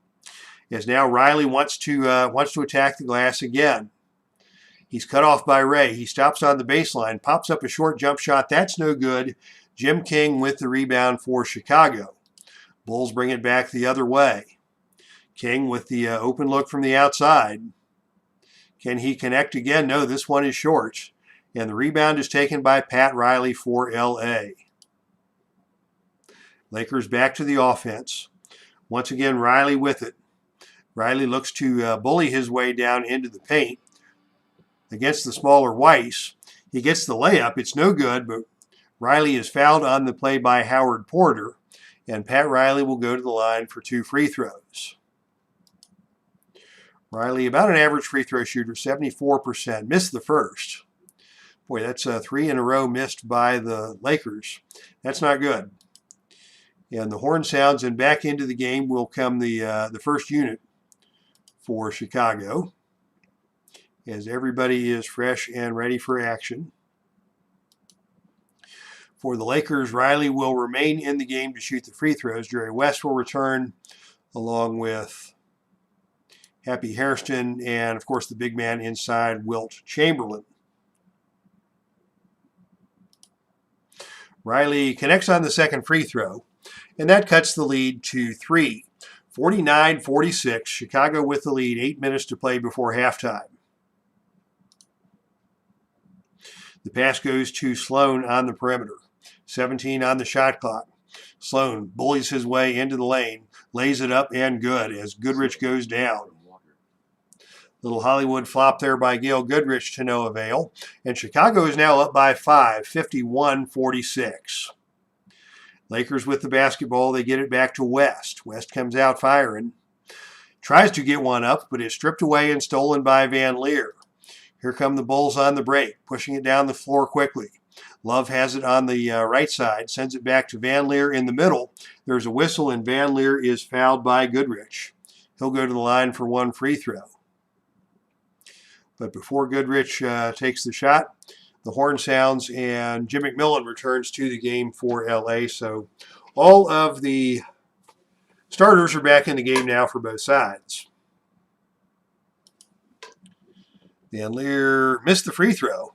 As now Riley wants to attack the glass again. He's cut off by Ray. He stops on the baseline, pops up a short jump shot. That's no good. Jim King with the rebound for Chicago. Bulls bring it back the other way. King with the open look from the outside. Can he connect again? No, this one is short. And the rebound is taken by Pat Riley for LA. Lakers back to the offense. Once again, Riley with it. Riley looks to bully his way down into the paint against the smaller Weiss. He gets the layup. It's no good, but Riley is fouled on the play by Howard Porter, and Pat Riley will go to the line for 2 free throws. Riley, about an average free throw shooter, 74%. Missed the first. Boy, that's 3 in a row missed by the Lakers. That's not good. And the horn sounds, and back into the game will come the first unit for Chicago, as everybody is fresh and ready for action. For the Lakers, Riley will remain in the game to shoot the free throws. Jerry West will return along with Happy Hairston and, of course, the big man inside, Wilt Chamberlain. Riley connects on the second free throw, and that cuts the lead to 3. 49-46, Chicago with the lead, 8 minutes to play before halftime. The pass goes to Sloan on the perimeter. 17 on the shot clock. Sloan bullies his way into the lane, lays it up and good as Goodrich goes down. Little Hollywood flop there by Gail Goodrich to no avail. And Chicago is now up by 5, 51-46. Lakers with the basketball. They get it back to West. West comes out firing. Tries to get one up, but is stripped away and stolen by Van Leer. Here come the Bulls on the break, pushing it down the floor quickly. Love has it on the right side, sends it back to Van Leer in the middle. There's a whistle, and Van Leer is fouled by Goodrich. He'll go to the line for one free throw. But before Goodrich takes the shot, the horn sounds, and Jim McMillan returns to the game for LA. So all of the starters are back in the game now for both sides. Van Leer missed the free throw.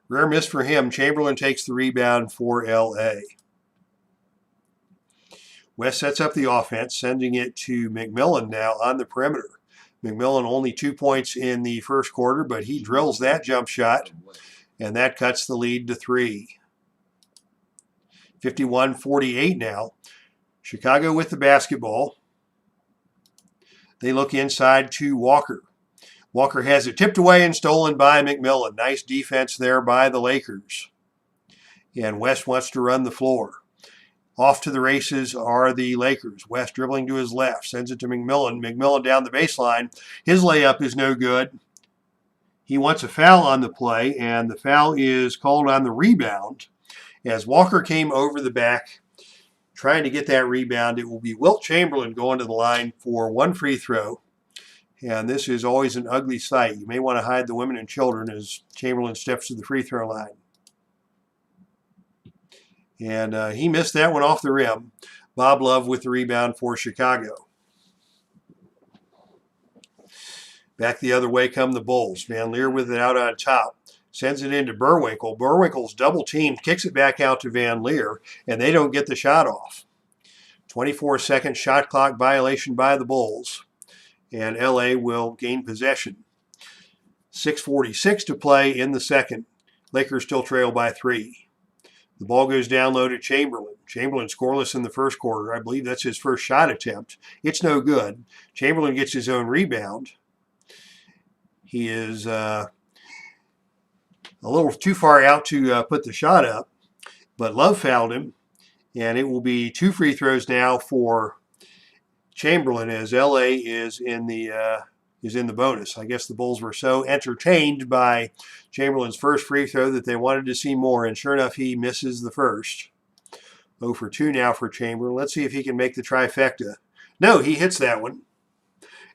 Rare miss for him. Chamberlain takes the rebound for LA. West sets up the offense, sending it to McMillan now on the perimeter. McMillan only 2 points in the first quarter, but he drills that jump shot, and that cuts the lead to 3. 51-48 now. Chicago with the basketball. They look inside to Walker. Walker has it tipped away and stolen by McMillan. Nice defense there by the Lakers. And West wants to run the floor. Off to the races are the Lakers. West dribbling to his left, sends it to McMillan. McMillan down the baseline. His layup is no good. He wants a foul on the play, and the foul is called on the rebound. As Walker came over the back, trying to get that rebound, it will be Wilt Chamberlain going to the line for one free throw. And this is always an ugly sight. You may want to hide the women and children as Chamberlain steps to the free throw line. And he missed that one off the rim. Bob Love with the rebound for Chicago. Back the other way come the Bulls. Van Leer with it out on top. Sends it into Burwinkle. Burwinkle's double teamed, kicks it back out to Van Leer, and they don't get the shot off. 24-second shot clock violation by the Bulls, and LA will gain possession. 6:46 to play in the second. Lakers still trail by 3. The ball goes down low to Chamberlain. Chamberlain scoreless in the first quarter. I believe that's his first shot attempt. It's no good. Chamberlain gets his own rebound. He is a little too far out to put the shot up, but Love fouled him, and it will be 2 free throws now for Chamberlain as LA is in the bonus. I guess the Bulls were so entertained by Chamberlain's first free throw that they wanted to see more, and sure enough, he misses the first. 0 for 2 now for Chamberlain. Let's see if he can make the trifecta. No, he hits that one,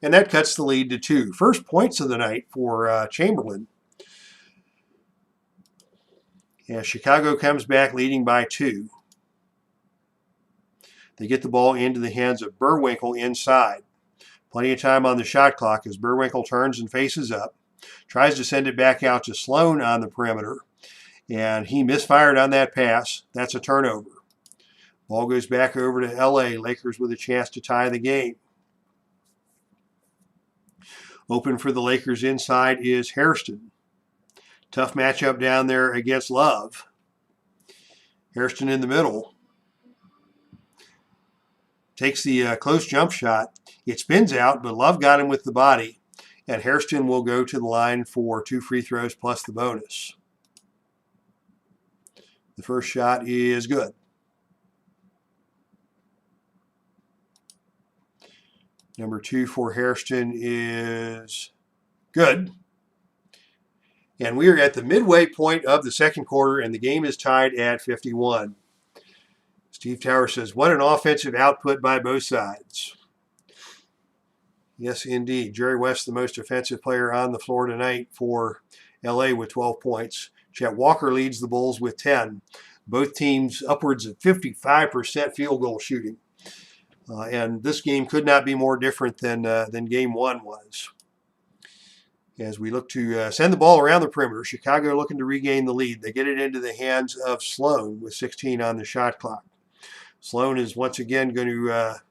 and that cuts the lead to 2. First points of the night for Chamberlain. And Chicago comes back leading by 2. They get the ball into the hands of Burwinkle inside. Plenty of time on the shot clock as Burwinkle turns and faces up. Tries to send it back out to Sloan on the perimeter. And he misfired on that pass. That's a turnover. Ball goes back over to LA. Lakers with a chance to tie the game. Open for the Lakers inside is Hairston. Tough matchup down there against Love. Hairston in the middle. Takes the close jump shot. It spins out, but Love got him with the body. And Hairston will go to the line for 2 free throws plus the bonus. The first shot is good. Number 2 for Hairston is good. And we are at the midway point of the second quarter, and the game is tied at 51. Steve Tower says, what an offensive output by both sides. Yes, indeed. Jerry West, the most offensive player on the floor tonight for LA with 12 points. Chet Walker leads the Bulls with 10. Both teams upwards of 55% field goal shooting. And this game could not be more different than Game 1 was. As we look to send the ball around the perimeter, Chicago looking to regain the lead. They get it into the hands of Sloan with 16 on the shot clock. Sloan is once again going to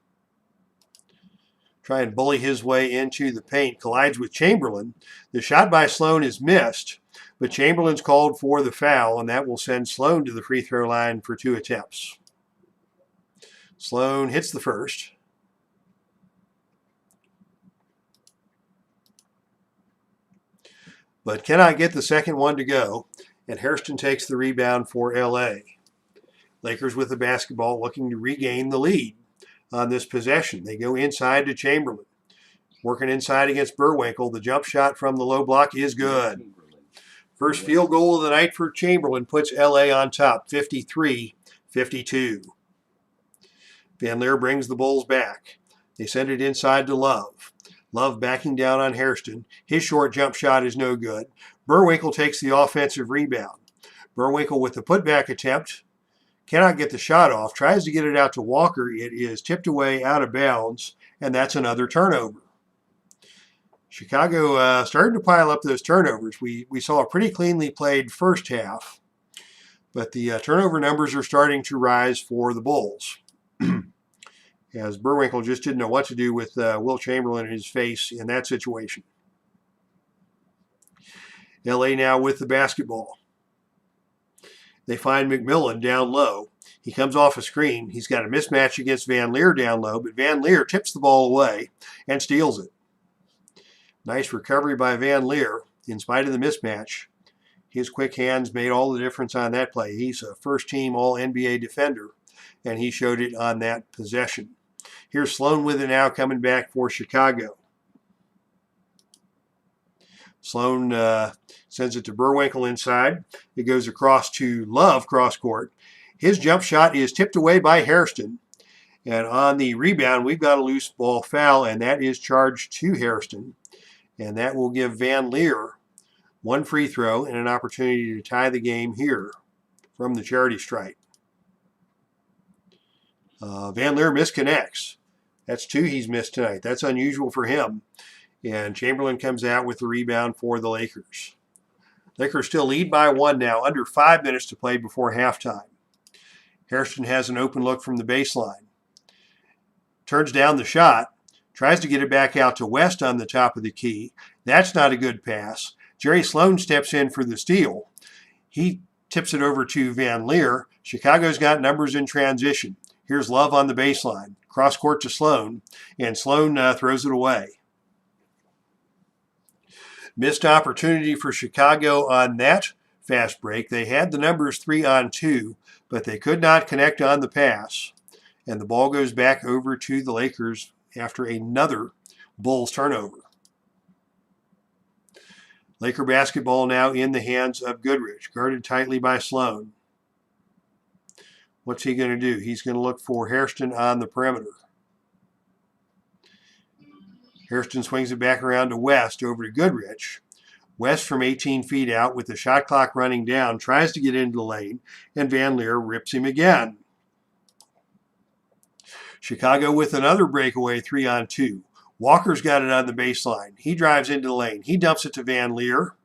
try and bully his way into the paint. Collides with Chamberlain. The shot by Sloan is missed, but Chamberlain's called for the foul, and that will send Sloan to the free throw line for 2 attempts. Sloan hits the first. But cannot get the second one to go, and Hairston takes the rebound for LA. Lakers with the basketball looking to regain the lead. on this possession. They go inside to Chamberlain. Working inside against Burwinkle. The jump shot from the low block is good. First field goal of the night for Chamberlain puts LA on top, 53-52. Van Leer brings the Bulls back. They send it inside to Love. Love backing down on Hairston. His short jump shot is no good. Burwinkle takes the offensive rebound. Burwinkle with the putback attempt. Cannot get the shot off. Tries to get it out to Walker. It is tipped away out of bounds, and that's another turnover. Chicago starting to pile up those turnovers. We saw a pretty cleanly played first half, but the turnover numbers are starting to rise for the Bulls. As Burwinkle just didn't know what to do with Wilt Chamberlain in his face in that situation. LA now with the basketball. They find McMillan down low. He comes off a screen. He's got a mismatch against Van Leer down low, but Van Leer tips the ball away and steals it. Nice recovery by Van Leer in spite of the mismatch. His quick hands made all the difference on that play. He's a first-team All-NBA defender, and he showed it on that possession. Here's Sloan with it now, coming back for Chicago. Sloan sends it to Burwinkle inside. It goes across to Love, cross court. His jump shot is tipped away by Hairston. And on the rebound, we've got a loose ball foul, and that is charged to Hairston. And that will give Van Leer one free throw and an opportunity to tie the game here from the charity stripe. Van Leer misconnects. That's two he's missed tonight. That's unusual for him. And Chamberlain comes out with the rebound for the Lakers. Lakers still lead by one now, under 5 minutes to play before halftime. Hairston has an open look from the baseline. Turns down the shot. Tries to get it back out to West on the top of the key. That's not a good pass. Jerry Sloan steps in for the steal. He tips it over to Van Leer. Chicago's got numbers in transition. Here's Love on the baseline. Cross court to Sloan, and Sloan throws it away. Missed opportunity for Chicago on that fast break. They had the numbers 3-on-2, but they could not connect on the pass. And the ball goes back over to the Lakers after another Bulls turnover. Laker basketball now in the hands of Goodrich, guarded tightly by Sloan. What's he going to do? He's going to look for Hairston on the perimeter. Hairston swings it back around to West, over to Goodrich. West from 18 feet out with the shot clock running down, tries to get into the lane, and Van Leer rips him again. Chicago with another breakaway 3-on-2. Walker's got it on the baseline. He drives into the lane. He dumps it to Van Leer.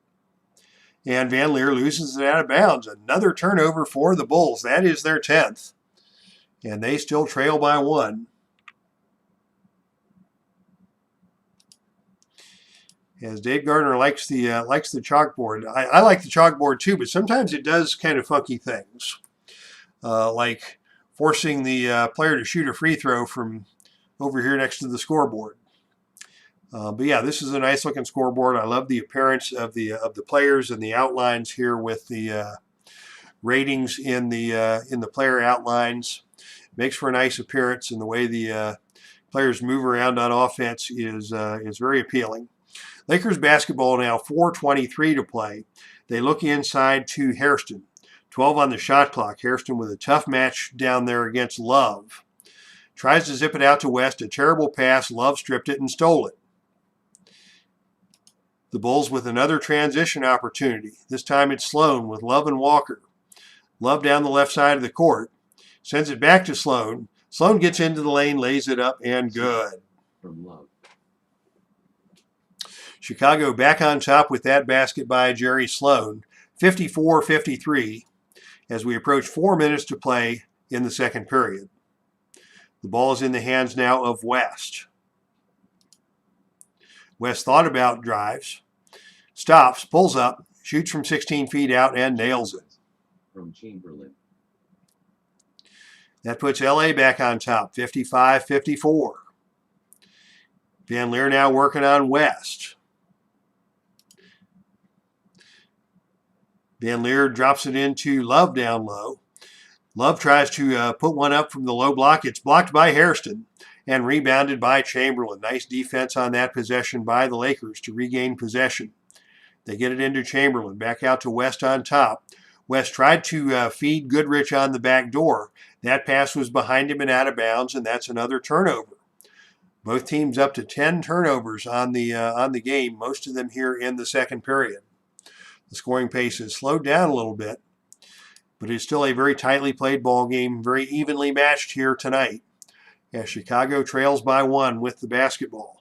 And Van Leer loses it out of bounds. Another turnover for the Bulls. That is their 10th. And they still trail by one. As Dave Gardner likes the chalkboard. I like the chalkboard too, but sometimes it does kind of funky things. Like forcing the player to shoot a free throw from over here next to the scoreboard. But yeah, this is a nice looking scoreboard. I love the appearance of the players and the outlines here with the ratings in the player outlines. Makes for a nice appearance, and the way the players move around on offense is very appealing. Lakers basketball now, 4:23 to play. They look inside to Hairston. 12 on the shot clock. Hairston with a tough match down there against Love. Tries to zip it out to West. A terrible pass. Love stripped it and stole it. The Bulls with another transition opportunity. This time it's Sloan with Love and Walker. Love down the left side of the court. Sends it back to Sloan. Sloan gets into the lane, lays it up, and good. From Love. Chicago back on top with that basket by Jerry Sloan. 54-53 as we approach 4 minutes to play in the second period. The ball is in the hands now of West. West thought about drives, stops, pulls up, shoots from 16 feet out, and nails it. From Chamberlain. That puts LA back on top, 55-54. Van Leer now working on West. Van Leer drops it into Love down low. Love tries to put one up from the low block. It's blocked by Hairston and rebounded by Chamberlain. Nice defense on that possession by the Lakers to regain possession. They get it into Chamberlain. Back out to West on top. West tried to feed Goodrich on the back door. That pass was behind him and out of bounds, and that's another turnover. Both teams up to 10 turnovers on the game, most of them here in the second period. The scoring pace has slowed down a little bit, but it's still a very tightly played ball game, very evenly matched here tonight, as Chicago trails by 1 with the basketball.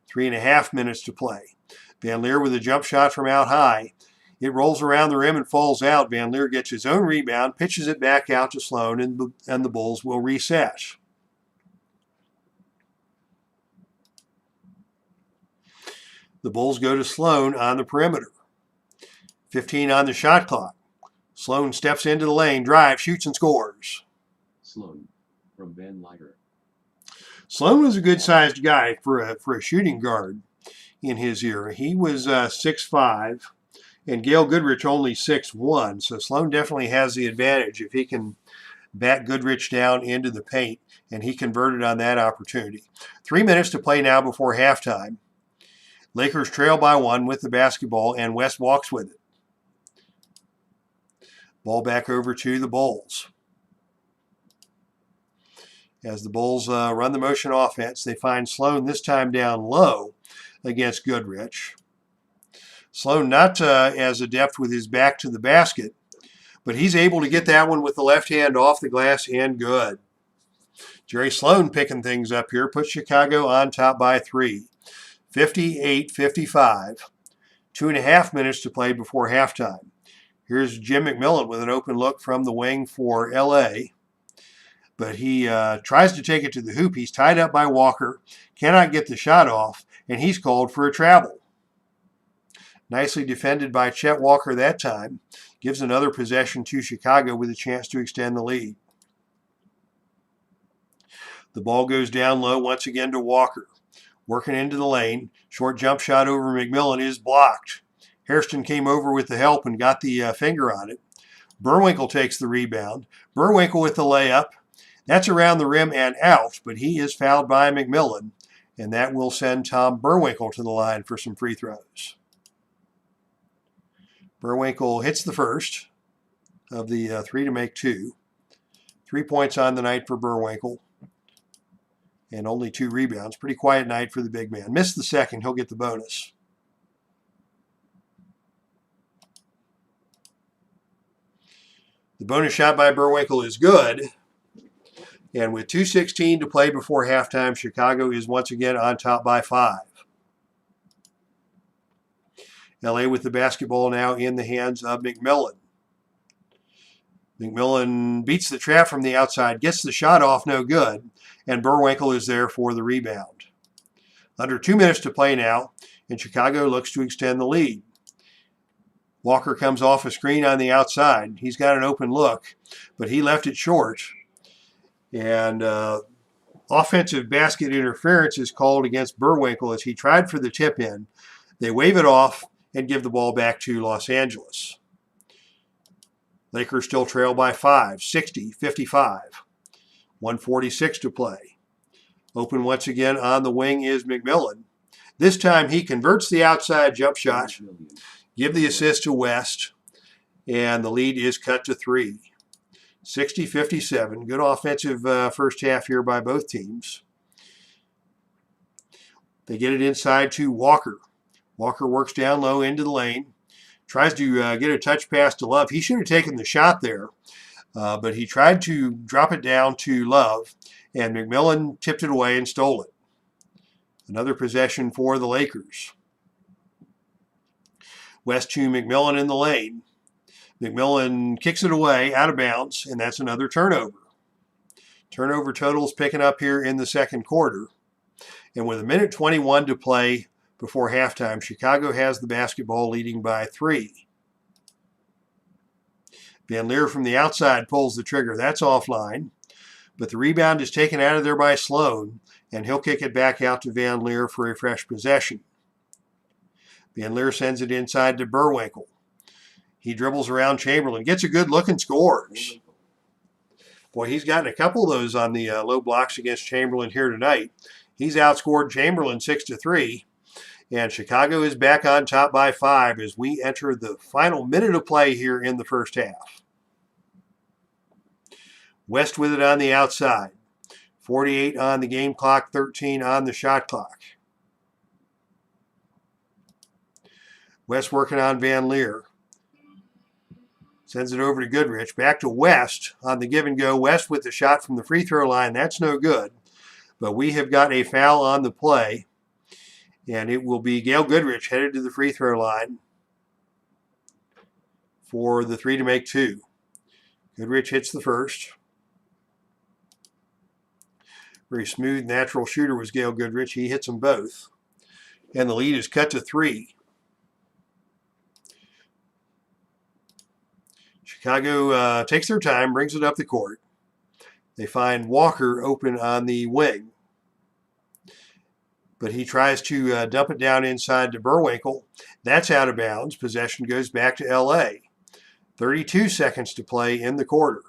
3.5 minutes to play. Van Leer with a jump shot from out high. It rolls around the rim and falls out. Van Leer gets his own rebound, pitches it back out to Sloan, and the Bulls will reset. The Bulls go to Sloan on the perimeter. 15 on the shot clock. Sloan steps into the lane, drives, shoots, and scores. Sloan from Van Leer. Sloan was a good-sized guy for a shooting guard in his era. He was 6'5", and Gail Goodrich only 6'1", so Sloan definitely has the advantage if he can bat Goodrich down into the paint, and he converted on that opportunity. 3 minutes to play now before halftime. Lakers trail by 1 with the basketball, and West walks with it. Ball back over to the Bulls. As the Bulls run the motion offense, they find Sloan this time down low against Goodrich. Sloan not as adept with his back to the basket, but he's able to get that one with the left hand off the glass and good. Jerry Sloan picking things up here, puts Chicago on top by 3. 58-55. 2.5 minutes to play before halftime. Here's Jim McMillan with an open look from the wing for L.A., but he tries to take it to the hoop. He's tied up by Walker, cannot get the shot off, and he's called for a travel. Nicely defended by Chet Walker that time. Gives another possession to Chicago with a chance to extend the lead. The ball goes down low once again to Walker. Working into the lane. Short jump shot over McMillan is blocked. Hairston came over with the help and got the finger on it. Burwinkle takes the rebound. Burwinkle with the layup. That's around the rim and out, but he is fouled by McMillan, and that will send Tom Burwinkle to the line for some free throws. Burwinkle hits the first of the 3 to make 2. 3 points on the night for Burwinkle, and only 2 rebounds. Pretty quiet night for the big man. Missed the second. He'll get the bonus. The bonus shot by Burwinkle is good. And with 2:16 to play before halftime, Chicago is once again on top by 5. LA with the basketball now in the hands of McMillan. McMillan beats the trap from the outside, gets the shot off, no good, and Burwinkle is there for the rebound. Under 2 minutes to play now, and Chicago looks to extend the lead. Walker comes off a screen on the outside. He's got an open look, but he left it short. And offensive basket interference is called against Burwinkle as he tried for the tip-in. They wave it off and give the ball back to Los Angeles. Lakers still trail by 5, 60-55. 1:46 to play. Open once again on the wing is McMillan. This time he converts the outside jump shot, give the assist to West, and the lead is cut to 3. 60-57. Good offensive first half here by both teams. They get it inside to Walker. Walker works down low into the lane. Tries to get a touch pass to Love. He should have taken the shot there, but he tried to drop it down to Love, and McMillan tipped it away and stole it. Another possession for the Lakers. West to McMillan in the lane. McMillan kicks it away, out of bounds, and that's another turnover. Turnover totals picking up here in the second quarter. And with 1:21 to play before halftime, Chicago has the basketball leading by 3. Van Leer from the outside pulls the trigger. That's offline. But the rebound is taken out of there by Sloan, and he'll kick it back out to Van Leer for a fresh possession. Van Leer sends it inside to Burwinkle. He dribbles around Chamberlain, gets a good look and scores. Boy, he's gotten a couple of those on the low blocks against Chamberlain here tonight. He's outscored Chamberlain 6-3. And Chicago is back on top by 5 as we enter the final minute of play here in the first half. West with it on the outside. 48 on the game clock, 13 on the shot clock. West working on Van Leer. Sends it over to Goodrich. Back to West on the give and go. West with the shot from the free throw line. That's no good. But we have got a foul on the play. And it will be Gail Goodrich headed to the free throw line for the 3 to make 2. Goodrich hits the first. Very smooth, natural shooter was Gail Goodrich. He hits them both. And the lead is cut to 3. Chicago takes their time, brings it up the court. They find Walker open on the wing. But he tries to dump it down inside to Burwinkle. That's out of bounds. Possession goes back to L.A. 32 seconds to play in the quarter.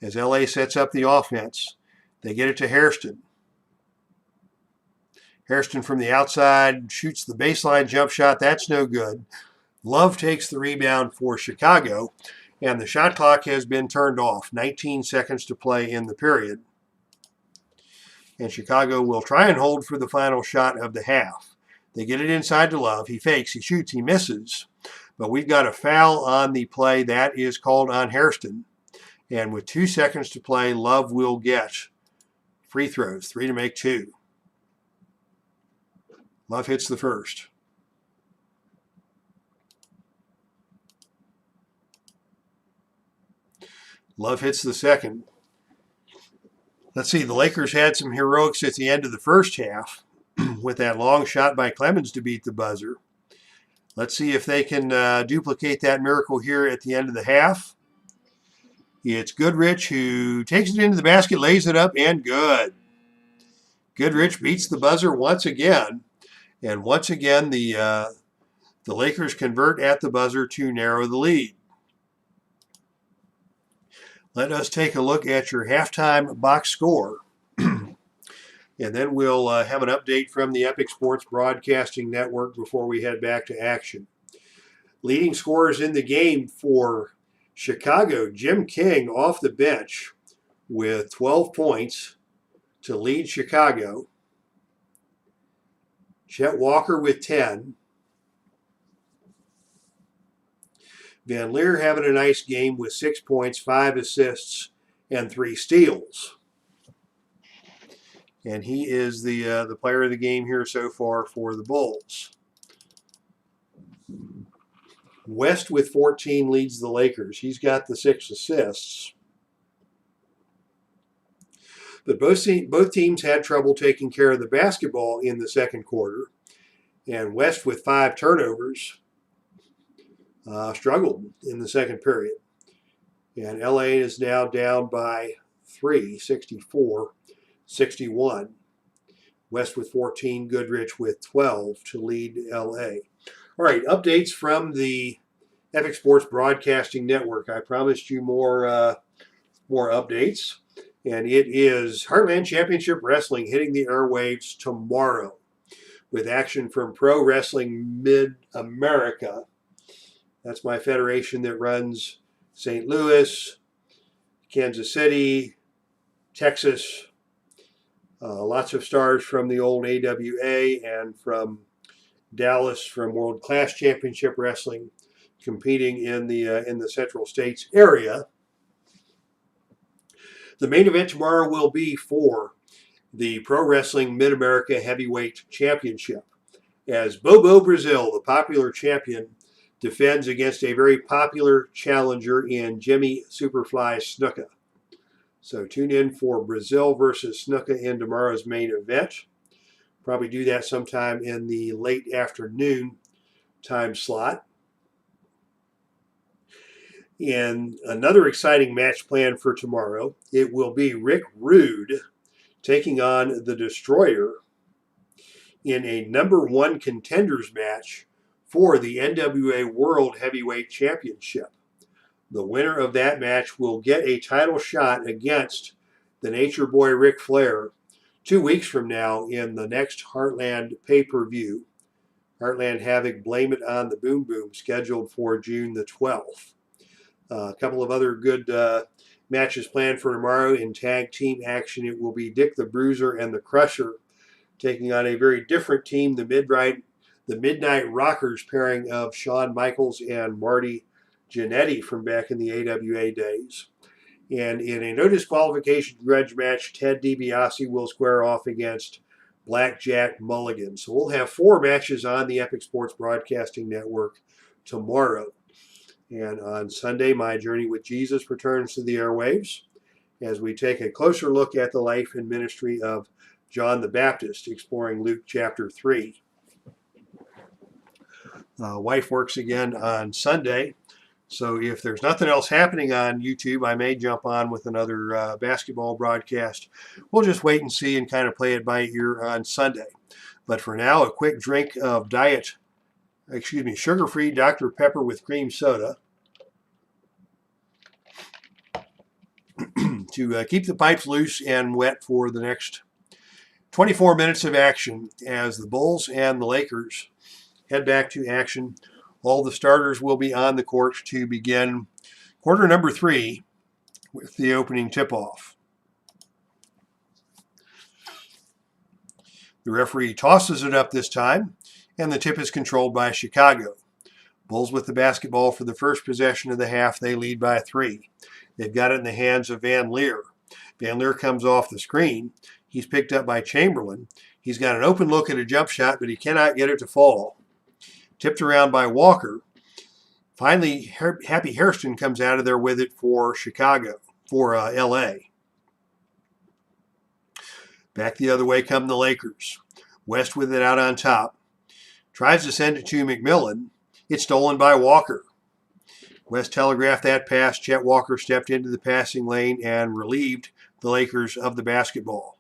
As L.A. sets up the offense, they get it to Hairston. Hairston from the outside shoots the baseline jump shot. That's no good. Love takes the rebound for Chicago, and the shot clock has been turned off. 19 seconds to play in the period. And Chicago will try and hold for the final shot of the half. They get it inside to Love. He fakes, he shoots, he misses. But we've got a foul on the play. That is called on Hairston. And with 2 seconds to play, Love will get free throws, 3 to make 2. Love hits the first. Love hits the second. Let's see, the Lakers had some heroics at the end of the first half with that long shot by Clemens to beat the buzzer. Let's see if they can duplicate that miracle here at the end of the half. It's Goodrich who takes it into the basket, lays it up, and good. Goodrich beats the buzzer once again. And once again, the Lakers convert at the buzzer to narrow the lead. Let us take a look at your halftime box score. And then we'll have an update from the Epic Sports Broadcasting Network before we head back to action. Leading scorers in the game for Chicago, Jim King off the bench with 12 points to lead Chicago. Chet Walker with 10. Van Leer having a nice game with 6 points, 5 assists, and 3 steals. And he is the player of the game here so far for the Bulls. West with 14 leads the Lakers. He's got the 6 assists. But both teams had trouble taking care of the basketball in the second quarter. And West with 5 turnovers struggled in the second period. And LA is now down by 3, 64-61. West with 14, Goodrich with 12 to lead LA. All right, updates from the Epic Sports Broadcasting Network. I promised you more updates. And it is Heartland Championship Wrestling hitting the airwaves tomorrow with action from Pro Wrestling Mid-America. That's my federation that runs St. Louis, Kansas City, Texas. Lots of stars from the old AWA and from Dallas from World Class Championship Wrestling competing in the Central States area. The main event tomorrow will be for the Pro Wrestling Mid-America Heavyweight Championship as Bobo Brazil, the popular champion, defends against a very popular challenger in Jimmy Superfly Snuka. So tune in for Brazil versus Snuka in tomorrow's main event. Probably do that sometime in the late afternoon time slot. In another exciting match plan for tomorrow, it will be Rick Rude taking on the Destroyer in a number 1 contenders match for the NWA World Heavyweight Championship. The winner of that match will get a title shot against the Nature Boy Ric Flair 2 weeks from now in the next Heartland pay-per-view. Heartland Havoc Blame It on the Boom Boom, scheduled for June the 12th. A couple of other good matches planned for tomorrow in tag team action. It will be Dick the Bruiser and the Crusher taking on a very different team, the Midnight Rockers, pairing of Shawn Michaels and Marty Jannetty from back in the AWA days. And in a no disqualification grudge match, Ted DiBiase will square off against Blackjack Mulligan. So we'll have 4 matches on the Epic Sports Broadcasting Network tomorrow. And on Sunday, My Journey with Jesus returns to the airwaves as we take a closer look at the life and ministry of John the Baptist, exploring Luke chapter 3. Wife works again on Sunday, so if there's nothing else happening on YouTube, I may jump on with another basketball broadcast. We'll just wait and see and kind of play it by ear on Sunday. But for now, a quick drink of sugar-free Dr. Pepper with cream soda to keep the pipes loose and wet for the next 24 minutes of action as the Bulls and the Lakers head back to action. All the starters will be on the court to begin quarter number 3 with the opening tip-off. The referee tosses it up this time, and the tip is controlled by Chicago. Bulls with the basketball for the first possession of the half. They lead by 3. They've got it in the hands of Van Leer. Van Leer comes off the screen. He's picked up by Chamberlain. He's got an open look at a jump shot, but he cannot get it to fall. Tipped around by Walker. Finally, Happy Hairston comes out of there with it for L.A. Back the other way come the Lakers. West with it out on top. Tries to send it to McMillan. It's stolen by Walker. West telegraphed that pass. Chet Walker stepped into the passing lane and relieved the Lakers of the basketball.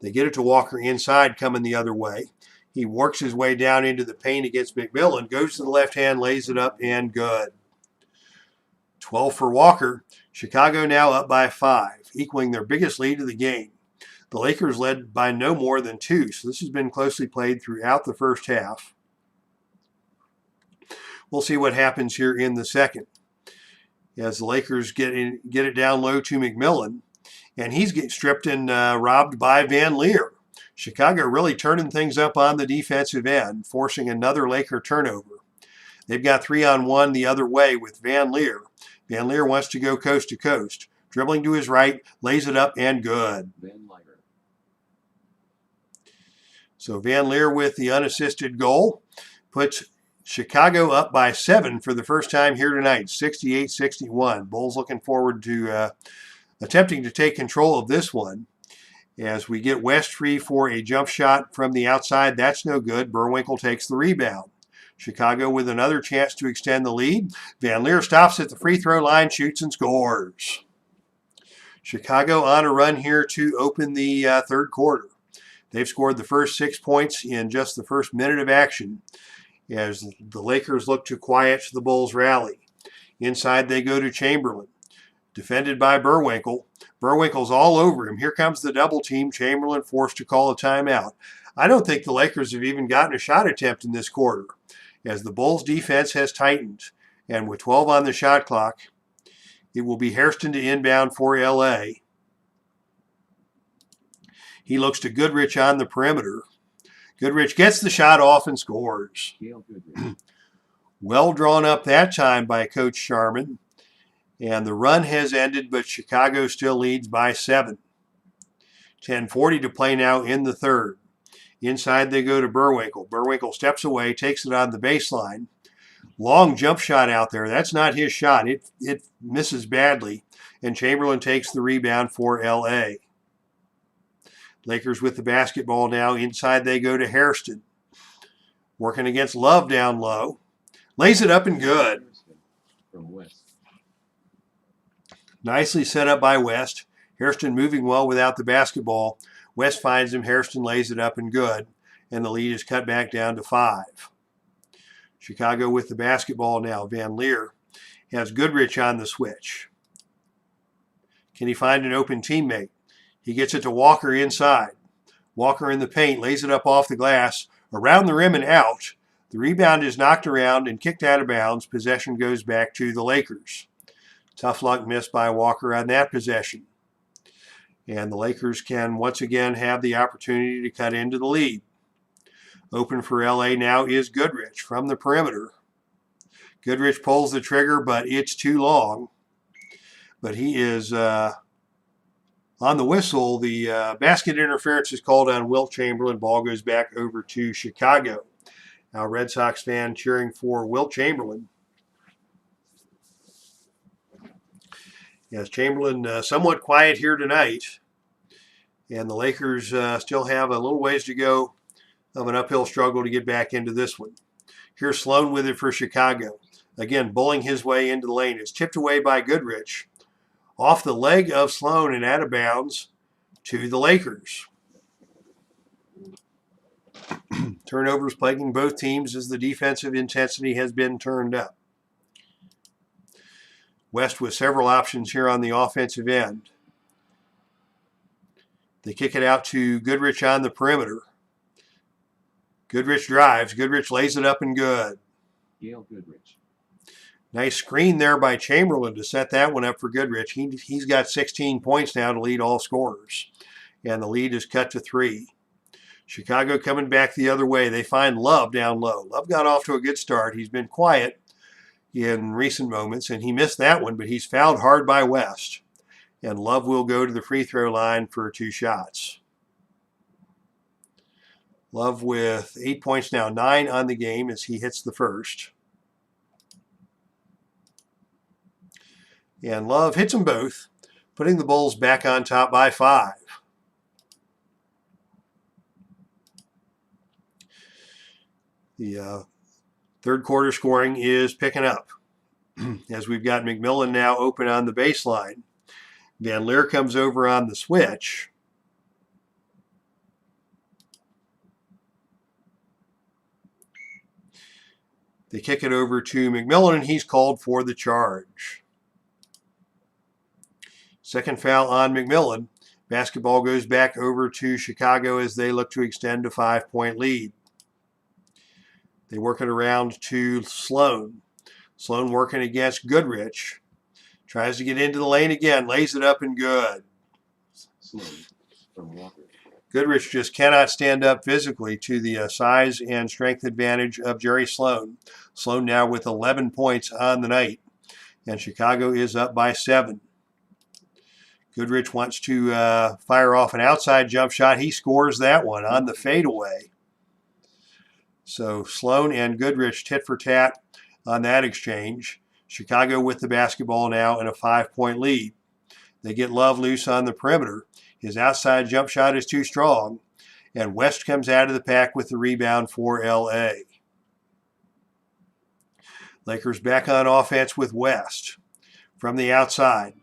They get it to Walker inside, coming the other way. He works his way down into the paint against McMillan, goes to the left hand, lays it up, and good. 12 for Walker. Chicago now up by 5, equaling their biggest lead of the game. The Lakers led by no more than 2, so this has been closely played throughout the first half. We'll see what happens here in the second as the Lakers get it down low to McMillan, and he's getting stripped and robbed by Van Leer. Chicago really turning things up on the defensive end, forcing another Laker turnover. They've got 3-on-1 the other way with Van Leer. Van Leer wants to go coast to coast. Dribbling to his right, lays it up, and good. So Van Leer with the unassisted goal puts Chicago up by 7 for the first time here tonight, 68-61. Bulls looking forward to attempting to take control of this one. As we get West free for a jump shot from the outside, that's no good. Burwinkle takes the rebound. Chicago with another chance to extend the lead. Van Leer stops at the free throw line, shoots and scores. Chicago on a run here to open the third quarter. They've scored the first 6 points in just the first minute of action as the Lakers look to quiet the Bulls' rally. Inside they go to Chamberlain, defended by Burwinkle. Burwinkle's all over him. Here comes the double team. Chamberlain forced to call a timeout. I don't think the Lakers have even gotten a shot attempt in this quarter as the Bulls' defense has tightened. And with 12 on the shot clock, it will be Hairston to inbound for L.A. He looks to Goodrich on the perimeter. Goodrich gets the shot off and scores. Gail Goodrich. Well drawn up that time by Coach Sharman. And the run has ended, but Chicago still leads by 7. 10:40 to play now in the third. Inside they go to Burwinkle. Burwinkle steps away, takes it on the baseline. Long jump shot out there. That's not his shot. It misses badly. And Chamberlain takes the rebound for L.A. Lakers with the basketball now. Inside they go to Hairston. Working against Love down low. Lays it up and good. From West. Nicely set up by West. Hairston moving well without the basketball. West finds him. Hairston lays it up and good. And the lead is cut back down to 5. Chicago with the basketball now. Van Leer has Goodrich on the switch. Can he find an open teammate? He gets it to Walker inside. Walker in the paint, lays it up off the glass, around the rim and out. The rebound is knocked around and kicked out of bounds. Possession goes back to the Lakers. Tough luck missed by Walker on that possession. And the Lakers can once again have the opportunity to cut into the lead. Open for LA now is Goodrich from the perimeter. Goodrich pulls the trigger, but it's too long. But he is on the whistle. The basket interference is called on Wilt Chamberlain. Ball goes back over to Chicago. Now Red Sox fan cheering for Wilt Chamberlain. Yes, Chamberlain somewhat quiet here tonight. And the Lakers still have a little ways to go of an uphill struggle to get back into this one. Here's Sloan with it for Chicago. Again, bowling his way into the lane. It's tipped away by Goodrich. Off the leg of Sloan and out of bounds to the Lakers. Turnovers plaguing both teams as the defensive intensity has been turned up. West with several options here on the offensive end. They kick it out to Goodrich on the perimeter. Goodrich drives. Goodrich lays it up and good. Gail Goodrich. Nice screen there by Chamberlain to set that one up for Goodrich. He's got 16 points now to lead all scorers. And the lead is cut to 3. Chicago coming back the other way. They find Love down low. Love got off to a good start. He's been quiet in recent moments, and he missed that one, but he's fouled hard by West. And Love will go to the free throw line for 2 shots. Love with 8 points now, 9 on the game as he hits the first. And Love hits them both, putting the Bulls back on top by 5. The third quarter scoring is picking up as we've got McMillan now open on the baseline. Van Leer comes over on the switch. They kick it over to McMillan, and he's called for the charge. Second foul on McMillan. Basketball goes back over to Chicago as they look to extend a 5-point lead. They work it around to Sloan. Sloan working against Goodrich. Tries to get into the lane again. Lays it up and good. Sloan from Walker. Goodrich just cannot stand up physically to the size and strength advantage of Jerry Sloan. Sloan now with 11 points on the night. And Chicago is up by 7. Goodrich wants to fire off an outside jump shot. He scores that one on the fadeaway. So Sloan and Goodrich tit for tat on that exchange. Chicago with the basketball now in a 5-point lead. They get Love loose on the perimeter. His outside jump shot is too strong. And West comes out of the pack with the rebound for L.A. Lakers back on offense with West from the outside.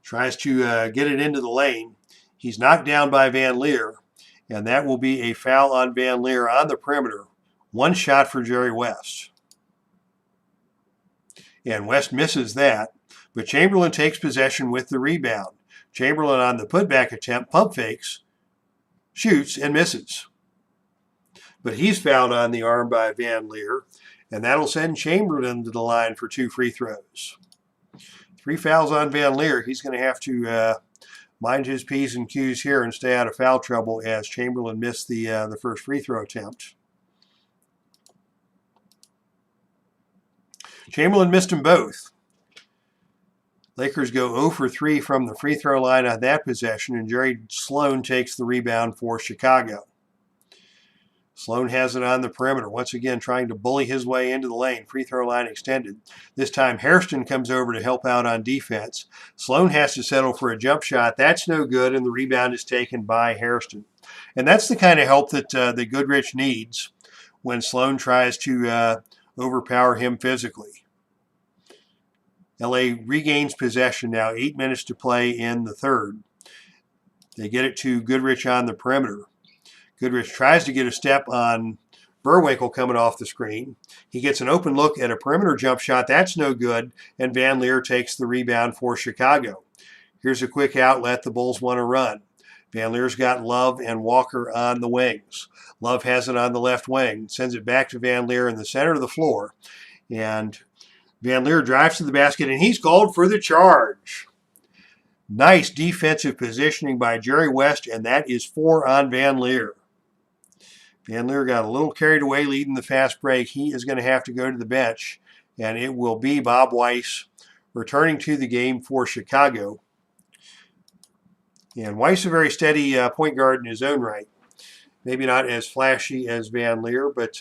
Tries to get it into the lane. He's knocked down by Van Leer. And that will be a foul on Van Leer on the perimeter. 1 shot for Jerry West. And West misses that. But Chamberlain takes possession with the rebound. Chamberlain on the putback attempt, pump fakes, shoots, and misses. But he's fouled on the arm by Van Leer. And that'll send Chamberlain to the line for 2 free throws. 3 fouls on Van Leer. He's going to have to mind his P's and Q's here and stay out of foul trouble as Chamberlain missed the first free throw attempt. Chamberlain missed them both. Lakers go 0 for 3 from the free throw line on that possession, and Jerry Sloan takes the rebound for Chicago. Sloan has it on the perimeter, once again trying to bully his way into the lane. Free throw line extended. This time Hairston comes over to help out on defense. Sloan has to settle for a jump shot. That's no good, and the rebound is taken by Hairston. And that's the kind of help that Goodrich needs when Sloan tries to overpower him physically. LA regains possession now, 8 minutes to play in the third. They get it to Goodrich on the perimeter. Goodrich tries to get a step on Burwinkle coming off the screen. He gets an open look at a perimeter jump shot. That's no good, and Van Leer takes the rebound for Chicago. Here's a quick outlet. The Bulls want to run. Van Leer's got Love and Walker on the wings. Love has it on the left wing, sends it back to Van Leer in the center of the floor, and Van Leer drives to the basket, and he's called for the charge. Nice defensive positioning by Jerry West, and that is 4 on Van Leer. Van Leer got a little carried away leading the fast break. He is going to have to go to the bench, and it will be Bob Weiss returning to the game for Chicago. And Weiss, a very steady point guard in his own right. Maybe not as flashy as Van Leer, but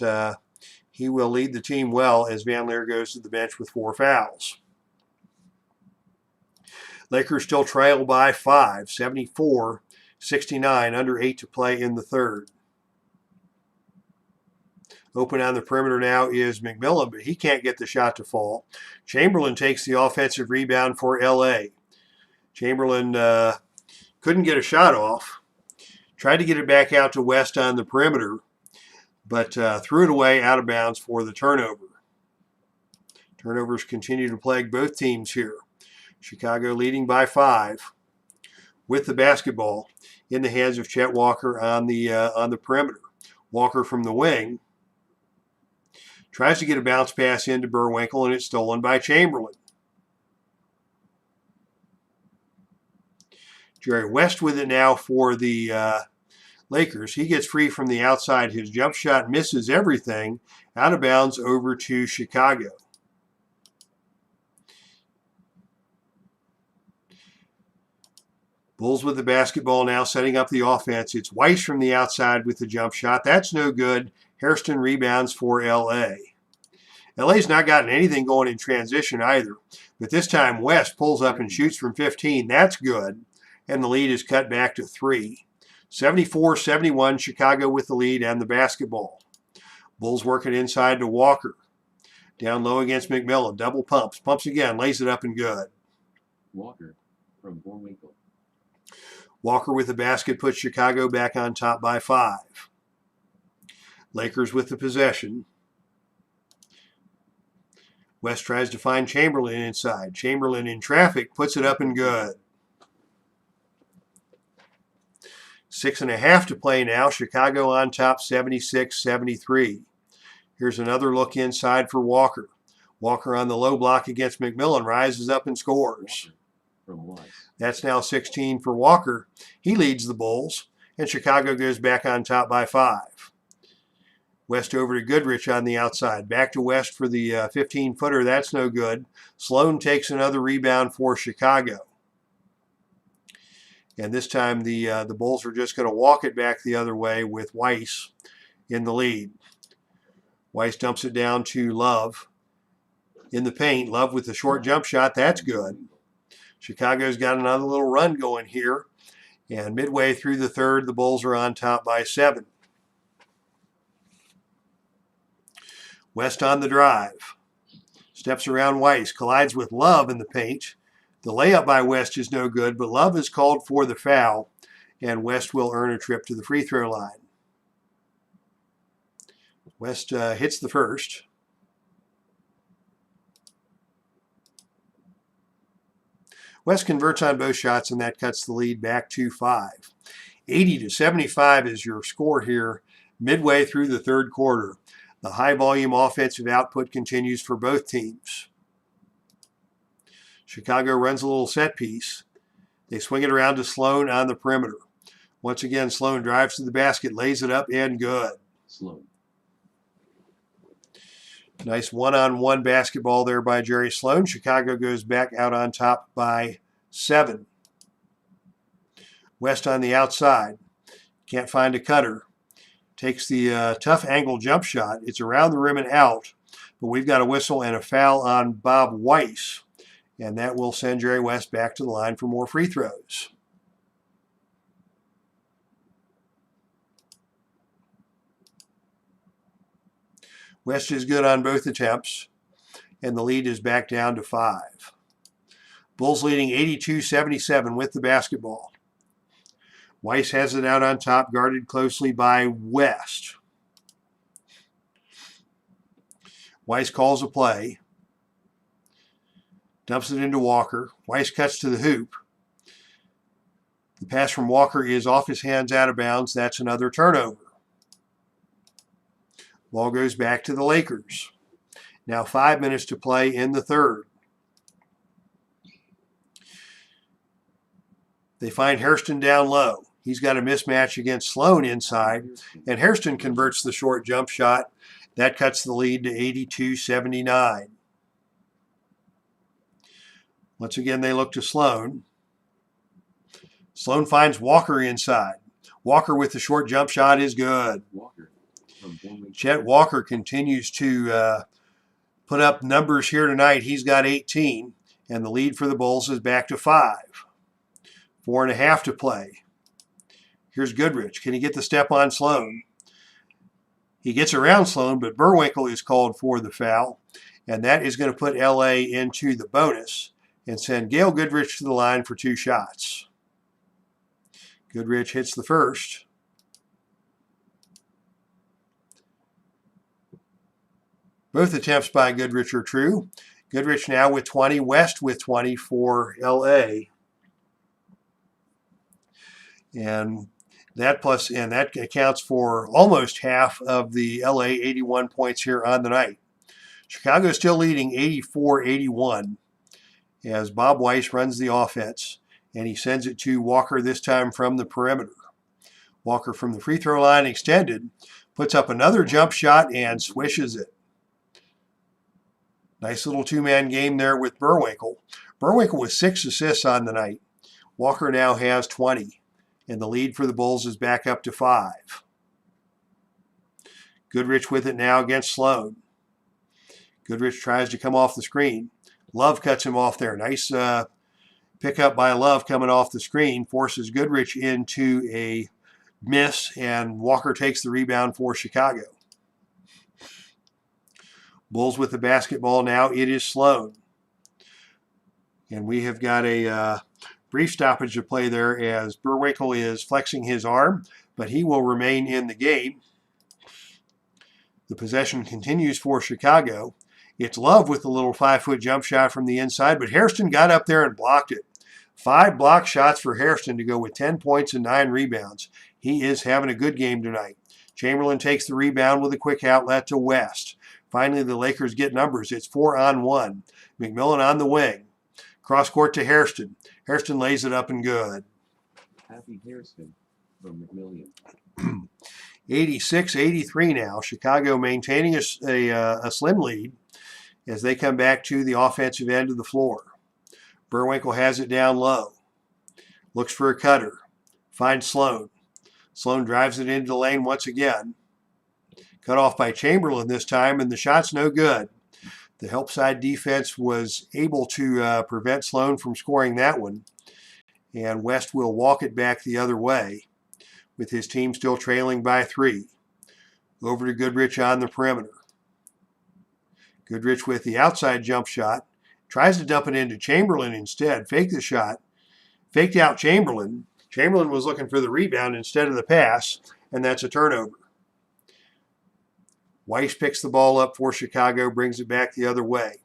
he will lead the team well as Van Leer goes to the bench with 4 fouls. Lakers still trail by 5, 74-69, under 8 to play in the third. Open on the perimeter now is McMillan, but he can't get the shot to fall. Chamberlain takes the offensive rebound for L.A. Chamberlain couldn't get a shot off. Tried to get it back out to West on the perimeter, but threw it away out of bounds for the turnover. Turnovers continue to plague both teams here. Chicago leading by 5 with the basketball in the hands of Chet Walker on the perimeter. Walker from the wing tries to get a bounce pass into Burwinkle, and it's stolen by Chamberlain. Jerry West with it now for the Lakers. He gets free from the outside. His jump shot misses everything. Out of bounds over to Chicago. Bulls with the basketball now, setting up the offense. It's Weiss from the outside with the jump shot. That's no good. Hairston rebounds for L.A. L.A.'s not gotten anything going in transition either. But this time West pulls up and shoots from 15. That's good. And the lead is cut back to 3. 74-71, Chicago with the lead and the basketball. Bulls working inside to Walker. Down low against McMillan. Double pumps. Pumps again. Lays it up and good. Walker from Burwinkle. Walker with the basket puts Chicago back on top by 5. Lakers with the possession. West tries to find Chamberlain inside. Chamberlain in traffic puts it up and good. 6.5 to play now. Chicago on top 76-73. Here's another look inside for Walker. Walker on the low block against McMillan rises up and scores. That's now 16 for Walker. He leads the Bulls, and Chicago goes back on top by 5. West over to Goodrich on the outside. Back to West for the 15-footer. That's no good. Sloan takes another rebound for Chicago. And this time the Bulls are just going to walk it back the other way with Weiss in the lead. Weiss dumps it down to Love in the paint. Love with the short jump shot. That's good. Chicago's got another little run going here. And midway through the third, the Bulls are on top by 7. West on the drive. Steps around Weiss. Collides with Love in the paint. The layup by West is no good, but Love is called for the foul, and West will earn a trip to the free throw line. West hits the first. West converts on both shots, and that cuts the lead back to 5. 80-75 is your score here midway through the third quarter. The high-volume offensive output continues for both teams. Chicago runs a little set piece. They swing it around to Sloan on the perimeter. Once again, Sloan drives to the basket, lays it up, and good. Sloan. Nice one-on-one basketball there by Jerry Sloan. Chicago goes back out on top by 7. West on the outside. Can't find a cutter. Takes the tough angle jump shot. It's around the rim and out, but we've got a whistle and a foul on Bob Weiss. And that will send Jerry West back to the line for more free throws. West is good on both attempts, and the lead is back down to 5. Bulls leading 82-77 with the basketball. Weiss has it out on top, guarded closely by West. Weiss calls a play. Dumps it into Walker. Weiss cuts to the hoop. The pass from Walker is off his hands, out of bounds. That's another turnover. Ball goes back to the Lakers. Now 5 minutes to play in the third. They find Hairston down low. He's got a mismatch against Sloan inside, and Hairston converts the short jump shot. That cuts the lead to 82-79. Once again, they look to Sloan. Sloan finds Walker inside. Walker with the short jump shot is good. Chet Walker continues to put up numbers here tonight. He's got 18, and the lead for the Bulls is back to 5. 4.5 to play. Here's Goodrich. Can he get the step on Sloan? He gets around Sloan, but Burwinkle is called for the foul, and that is going to put LA into the bonus and send Gail Goodrich to the line for 2 shots. Goodrich hits the first. Both attempts by Goodrich are true. Goodrich now with 20, West with 20 for LA. And that accounts for almost half of the LA 81 points here on the night. Chicago still leading 84-81 as Bob Weiss runs the offense, and he sends it to Walker, this time from the perimeter. Walker from the free throw line extended, puts up another jump shot and swishes it. Nice little two-man game there with Burwinkle. Burwinkle with 6 assists on the night. Walker now has 20, and the lead for the Bulls is back up to 5. Goodrich with it now against Sloan. Goodrich tries to come off the screen. Love cuts him off there. Nice pickup by Love coming off the screen. Forces Goodrich into a miss, and Walker takes the rebound for Chicago. Bulls with the basketball now. It is Sloan. And we have got a brief stoppage to play there as Burwinkle is flexing his arm, but he will remain in the game. The possession continues for Chicago. It's Love with a little 5-foot jump shot from the inside, but Hairston got up there and blocked it. 5 block shots for Hairston to go with 10 points and 9 rebounds. He is having a good game tonight. Chamberlain takes the rebound with a quick outlet to West. Finally, the Lakers get numbers. It's 4-on-1. McMillan on the wing. Cross court to Hairston. Hairston lays it up and good. Happy Hairston from McMillan. 86-83 now. Chicago maintaining a slim lead as they come back to the offensive end of the floor. Burwinkle has it down low. Looks for a cutter. Finds Sloan. Sloan drives it into the lane once again. Cut off by Chamberlain this time, and the shot's no good. The help side defense was able to prevent Sloan from scoring that one. And West will walk it back the other way with his team still trailing by 3. Over to Goodrich on the perimeter. Goodrich with the outside jump shot. Tries to dump it into Chamberlain instead. Faked the shot. Faked out Chamberlain. Chamberlain was looking for the rebound instead of the pass, and that's a turnover. Weiss picks the ball up for Chicago, brings it back the other way.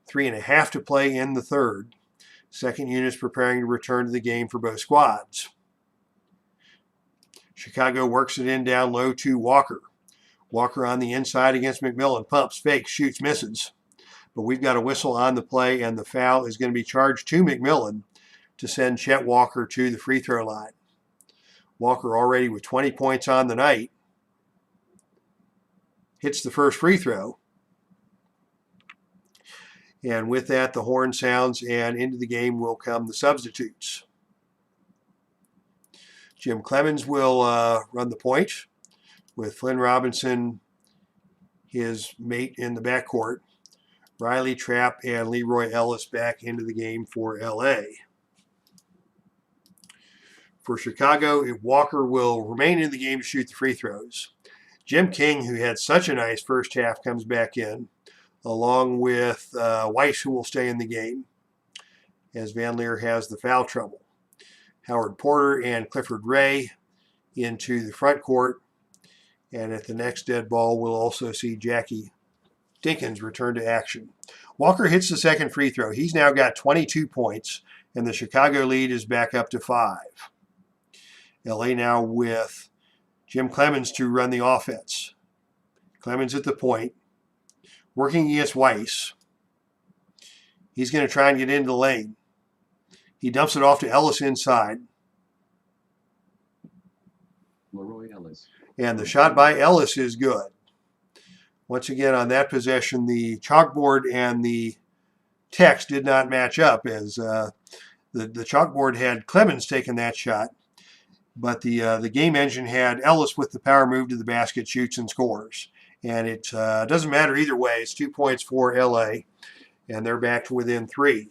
3.5 to play in the third. Second unit's preparing to return to the game for both squads. Chicago works it in down low to Walker. Walker on the inside against McMillan. Pumps, fakes, shoots, misses. But we've got a whistle on the play, and the foul is going to be charged to McMillan to send Chet Walker to the free throw line. Walker already with 20 points on the night. Hits the first free throw. And with that, the horn sounds, and into the game will come the substitutes. Jim Clemens will run the point with Flynn Robinson, his mate in the backcourt. Riley Trapp and Leroy Ellis back into the game for LA. For Chicago, Walker will remain in the game to shoot the free throws. Jim King, who had such a nice first half, comes back in, along with Weiss, who will stay in the game, as Van Leer has the foul trouble. Howard Porter and Clifford Ray into the front court, and at the next dead ball, we'll also see Jackie Dinkins return to action. Walker hits the second free throw. He's now got 22 points, and the Chicago lead is back up to 5. LA now with Jim Clemens to run the offense. Clemens at the point, working against Weiss. He's going to try and get into the lane. He dumps it off to Ellis inside. Leroy Ellis. And the shot by Ellis is good. Once again, on that possession, the chalkboard and the text did not match up, as the chalkboard had Clemens taking that shot, but the game engine had Ellis with the power move to the basket, shoots and scores. And it doesn't matter either way. It's 2 points for LA, and they're back to within 3.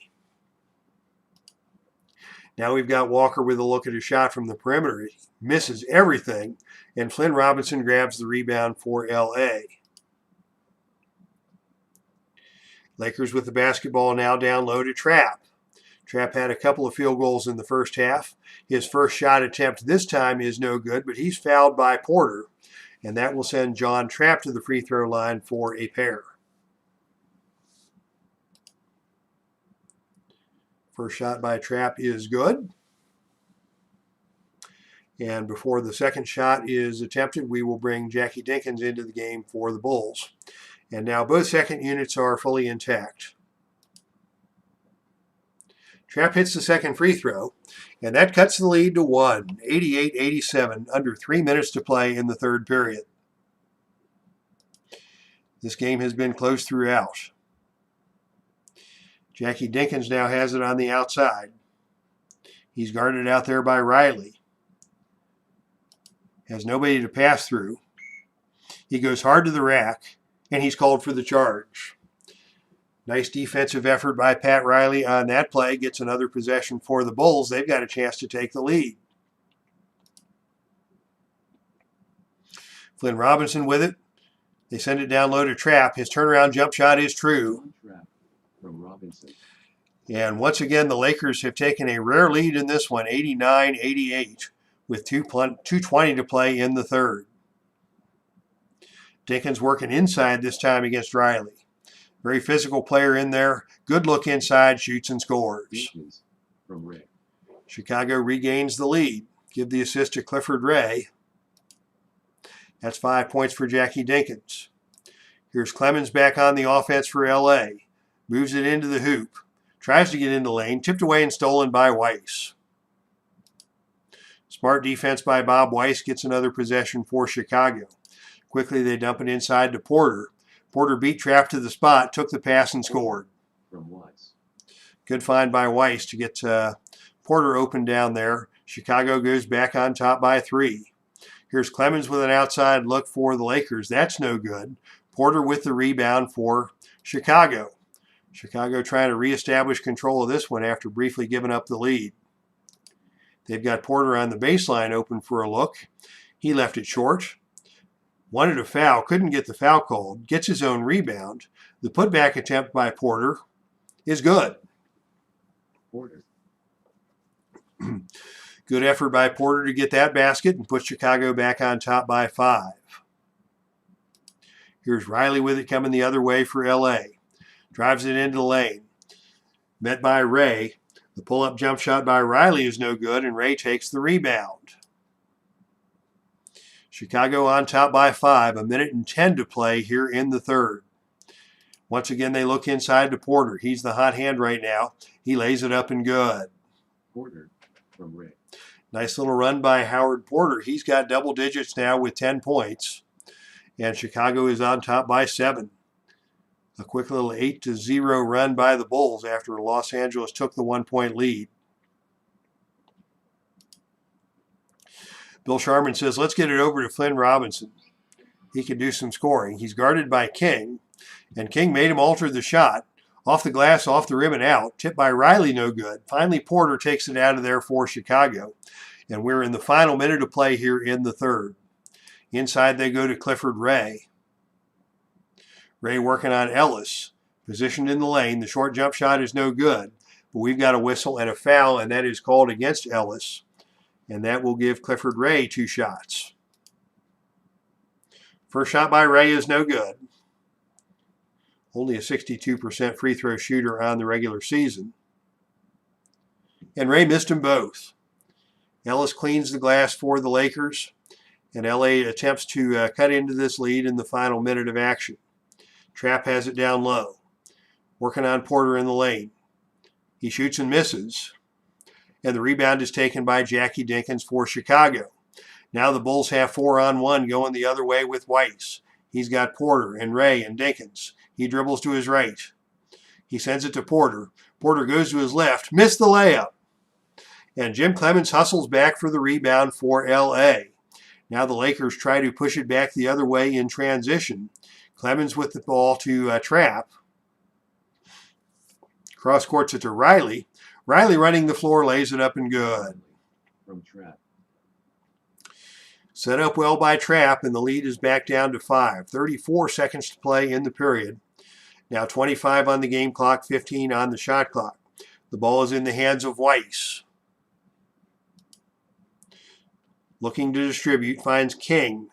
Now we've got Walker with a look at a shot from the perimeter. He misses everything, and Flynn Robinson grabs the rebound for LA. Lakers with the basketball now down low to Trapp. Trapp had a couple of field goals in the first half. His first shot attempt this time is no good, but he's fouled by Porter, and that will send John Trapp to the free throw line for a pair. First shot by Trapp is good. And before the second shot is attempted, we will bring Jackie Dinkins into the game for the Bulls. And now both second units are fully intact. Trapp hits the second free throw, and that cuts the lead to 1, 88-87, under 3 minutes to play in the third period. This game has been close throughout. Jackie Dinkins now has it on the outside. He's guarded out there by Riley. Has nobody to pass through. He goes hard to the rack, and he's called for the charge. Nice defensive effort by Pat Riley on that play. Gets another possession for the Bulls. They've got a chance to take the lead. Flynn Robinson with it. They send it down low to Trapp. His turnaround jump shot is true. From Robinson. And once again, the Lakers have taken a rare lead in this one, 89-88, with 2:20 to play in the third. Dinkins working inside this time against Riley. Very physical player in there. Good look inside, shoots and scores. From Ray. Chicago regains the lead. Give the assist to Clifford Ray. That's 5 points for Jackie Dinkins. Here's Clemens back on the offense for LA. Moves it into the hoop. Tries to get into the lane. Tipped away and stolen by Weiss. Smart defense by Bob Weiss gets another possession for Chicago. Quickly they dump it inside to Porter. Porter beat Trapp to the spot, took the pass and scored. From Weiss. Good find by Weiss to get Porter open down there. Chicago goes back on top by 3. Here's Clemens with an outside look for the Lakers. That's no good. Porter with the rebound for Chicago. Chicago trying to reestablish control of this one after briefly giving up the lead. They've got Porter on the baseline open for a look. He left it short. Wanted a foul, couldn't get the foul called. Gets his own rebound. The putback attempt by Porter is good. Porter. Good effort by Porter to get that basket and put Chicago back on top by 5. Here's Riley with it coming the other way for LA. Drives it into the lane. Met by Ray. The pull-up jump shot by Riley is no good, and Ray takes the rebound. Chicago on top by 5. 1:10 to play here in the third. Once again, they look inside to Porter. He's the hot hand right now. He lays it up and good. Porter from Ray. Nice little run by Howard Porter. He's got double digits now with 10 points. And Chicago is on top by 7. A quick little 8-0 run by the Bulls after Los Angeles took the 1-point lead. Bill Sharman says, let's get it over to Flynn Robinson. He can do some scoring. He's guarded by King, and King made him alter the shot. Off the glass, off the rim and out. Tipped by Riley, no good. Finally, Porter takes it out of there for Chicago. And we're in the final minute of play here in the third. Inside they go to Clifford Ray. Ray working on Ellis. Positioned in the lane. The short jump shot is no good. But we've got a whistle and a foul, and that is called against Ellis. And that will give Clifford Ray 2 shots. First shot by Ray is no good. only a 62% free throw shooter on the regular season. And Ray missed them both. Ellis cleans the glass for the Lakers, and LA attempts to cut into this lead in the final minute of action. Trapp has it down low, working on Porter in the lane. He shoots and misses, and the rebound is taken by Jackie Dinkins for Chicago. Now the Bulls have 4-on-1 going the other way with Weiss. He's got Porter and Ray and Dinkins. He dribbles to his right. He sends it to Porter. Porter goes to his left, missed the layup. And Jim Clemens hustles back for the rebound for L.A. Now the Lakers try to push it back the other way in transition. Clemens with the ball to Trapp. Cross courts it to Riley. Riley running the floor, lays it up and good. From Trapp. Set up well by Trapp, and the lead is back down to 5. 34 seconds to play in the period. Now 25 on the game clock, 15 on the shot clock. The ball is in the hands of Weiss. Looking to distribute, finds King.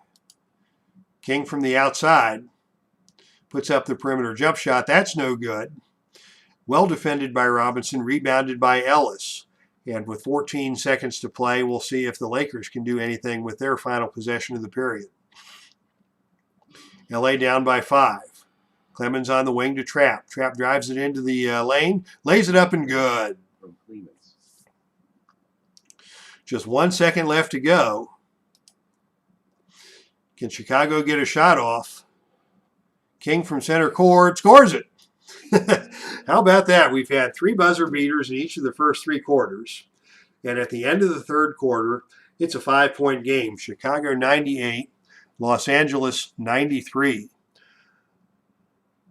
King from the outside. Puts up the perimeter jump shot. That's no good. Well defended by Robinson, rebounded by Ellis. And with 14 seconds to play, we'll see if the Lakers can do anything with their final possession of the period. LA down by 5. Clemens on the wing to Trapp. Trapp drives it into the lane, lays it up and good. From Clemens. Just 1 second left to go. Can Chicago get a shot off? King from center court scores it. How about that? We've had 3 buzzer beaters in each of the first 3 quarters. And at the end of the third quarter, it's a 5-point game. Chicago 98, Los Angeles 93.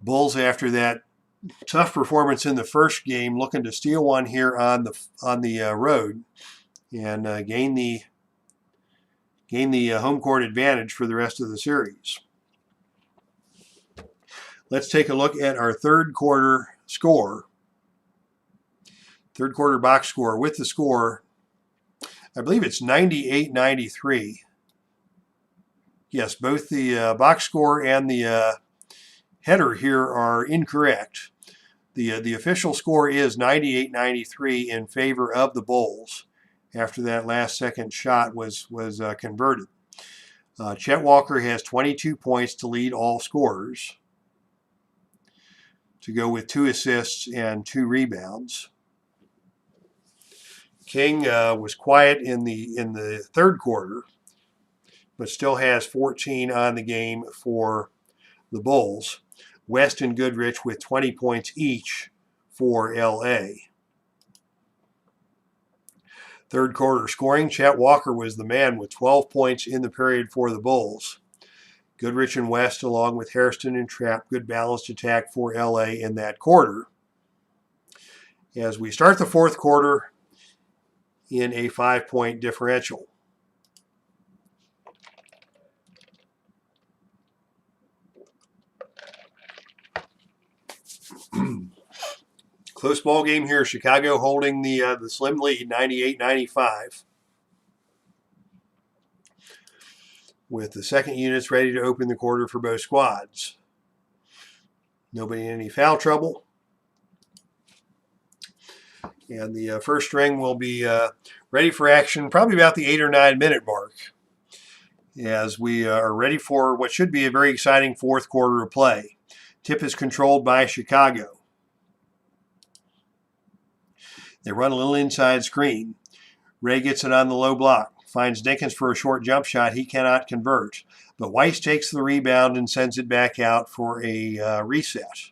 Bulls, after that tough performance in the first game, looking to steal one here on the road and gain the home court advantage for the rest of the series. Let's take a look at our third quarter score. Third quarter box score with the score, I believe it's 98-93. Yes, both the box score and the header here are incorrect. The official score is 98-93 in favor of the Bulls after that last second shot was converted. Chet Walker has 22 points to lead all scorers, to go with 2 assists and 2 rebounds. King was quiet in the third quarter, but still has 14 on the game for the Bulls. West and Goodrich with 20 points each for L.A. Third quarter scoring, Chet Walker was the man with 12 points in the period for the Bulls. Goodrich and West, along with Hairston and Trapp, good balanced attack for L.A. in that quarter. As we start the fourth quarter in a 5-point differential. Close ball game here. Chicago holding the slim lead, 98-95. With the second units ready to open the quarter for both squads. Nobody in any foul trouble. And the first string will be ready for action probably about the 8 or 9 minute mark, as we are ready for what should be a very exciting fourth quarter of play. Tip is controlled by Chicago. They run a little inside screen. Ray gets it on the low block. Finds Dinkins for a short jump shot. He cannot convert. But Weiss takes the rebound and sends it back out for a reset.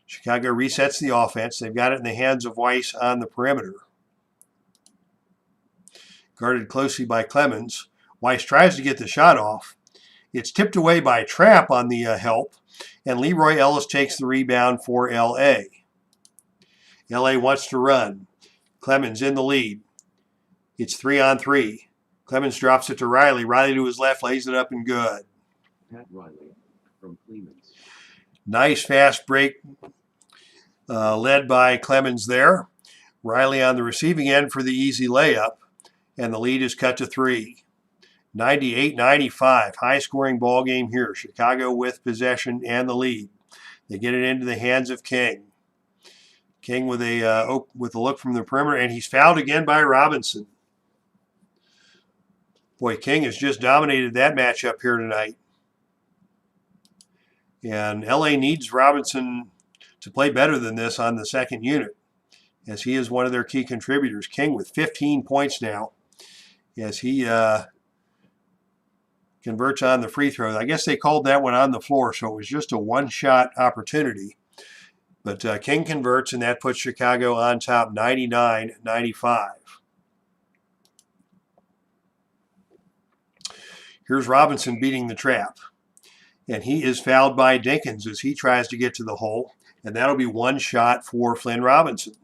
Chicago resets the offense. They've got it in the hands of Weiss on the perimeter. Guarded closely by Clemens. Weiss tries to get the shot off. It's tipped away by Trapp on the help, and Leroy Ellis takes the rebound for L.A. L.A. wants to run. Clemens in the lead. It's 3-on-3. Clemens drops it to Riley. Riley to his left, lays it up and good. Pat Riley from Clemens. Nice fast break led by Clemens there. Riley on the receiving end for the easy layup, and the lead is cut to 3. 98-95. High-scoring ball game here. Chicago with possession and the lead. They get it into the hands of King. King with a look from the perimeter, and he's fouled again by Robinson. Boy, King has just dominated that matchup here tonight. And LA needs Robinson to play better than this on the second unit, as he is one of their key contributors. King with 15 points now, as he converts on the free throw. I guess they called that one on the floor, so it was just a one-shot opportunity. But King converts, and that puts Chicago on top 99-95. Here's Robinson beating the trap. And he is fouled by Dinkins as he tries to get to the hole. And that'll be one shot for Flynn Robinson.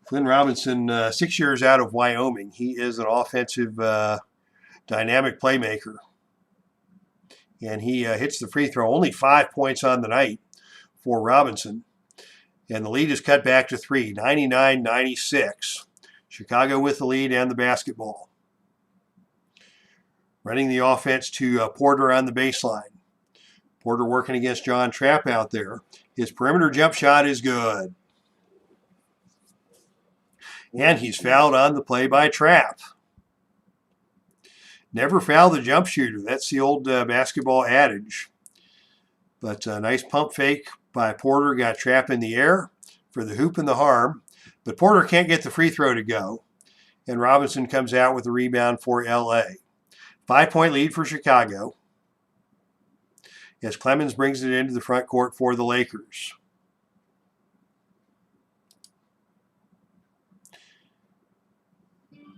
Flynn Robinson, 6 years out of Wyoming. He is an offensive dynamic playmaker. And he hits the free throw. Only 5 points on the night for Robinson. And the lead is cut back to 3, 99-96. Chicago with the lead and the basketball. Running the offense to Porter on the baseline. Porter working against John Trapp out there. His perimeter jump shot is good. And he's fouled on the play by Trapp. Never foul the jump shooter. That's the old basketball adage. But a nice pump fake by Porter got Trapp in the air for the hoop and the harm. But Porter can't get the free throw to go. And Robinson comes out with a rebound for LA. 5-point lead for Chicago, as Clemens brings it into the front court for the Lakers.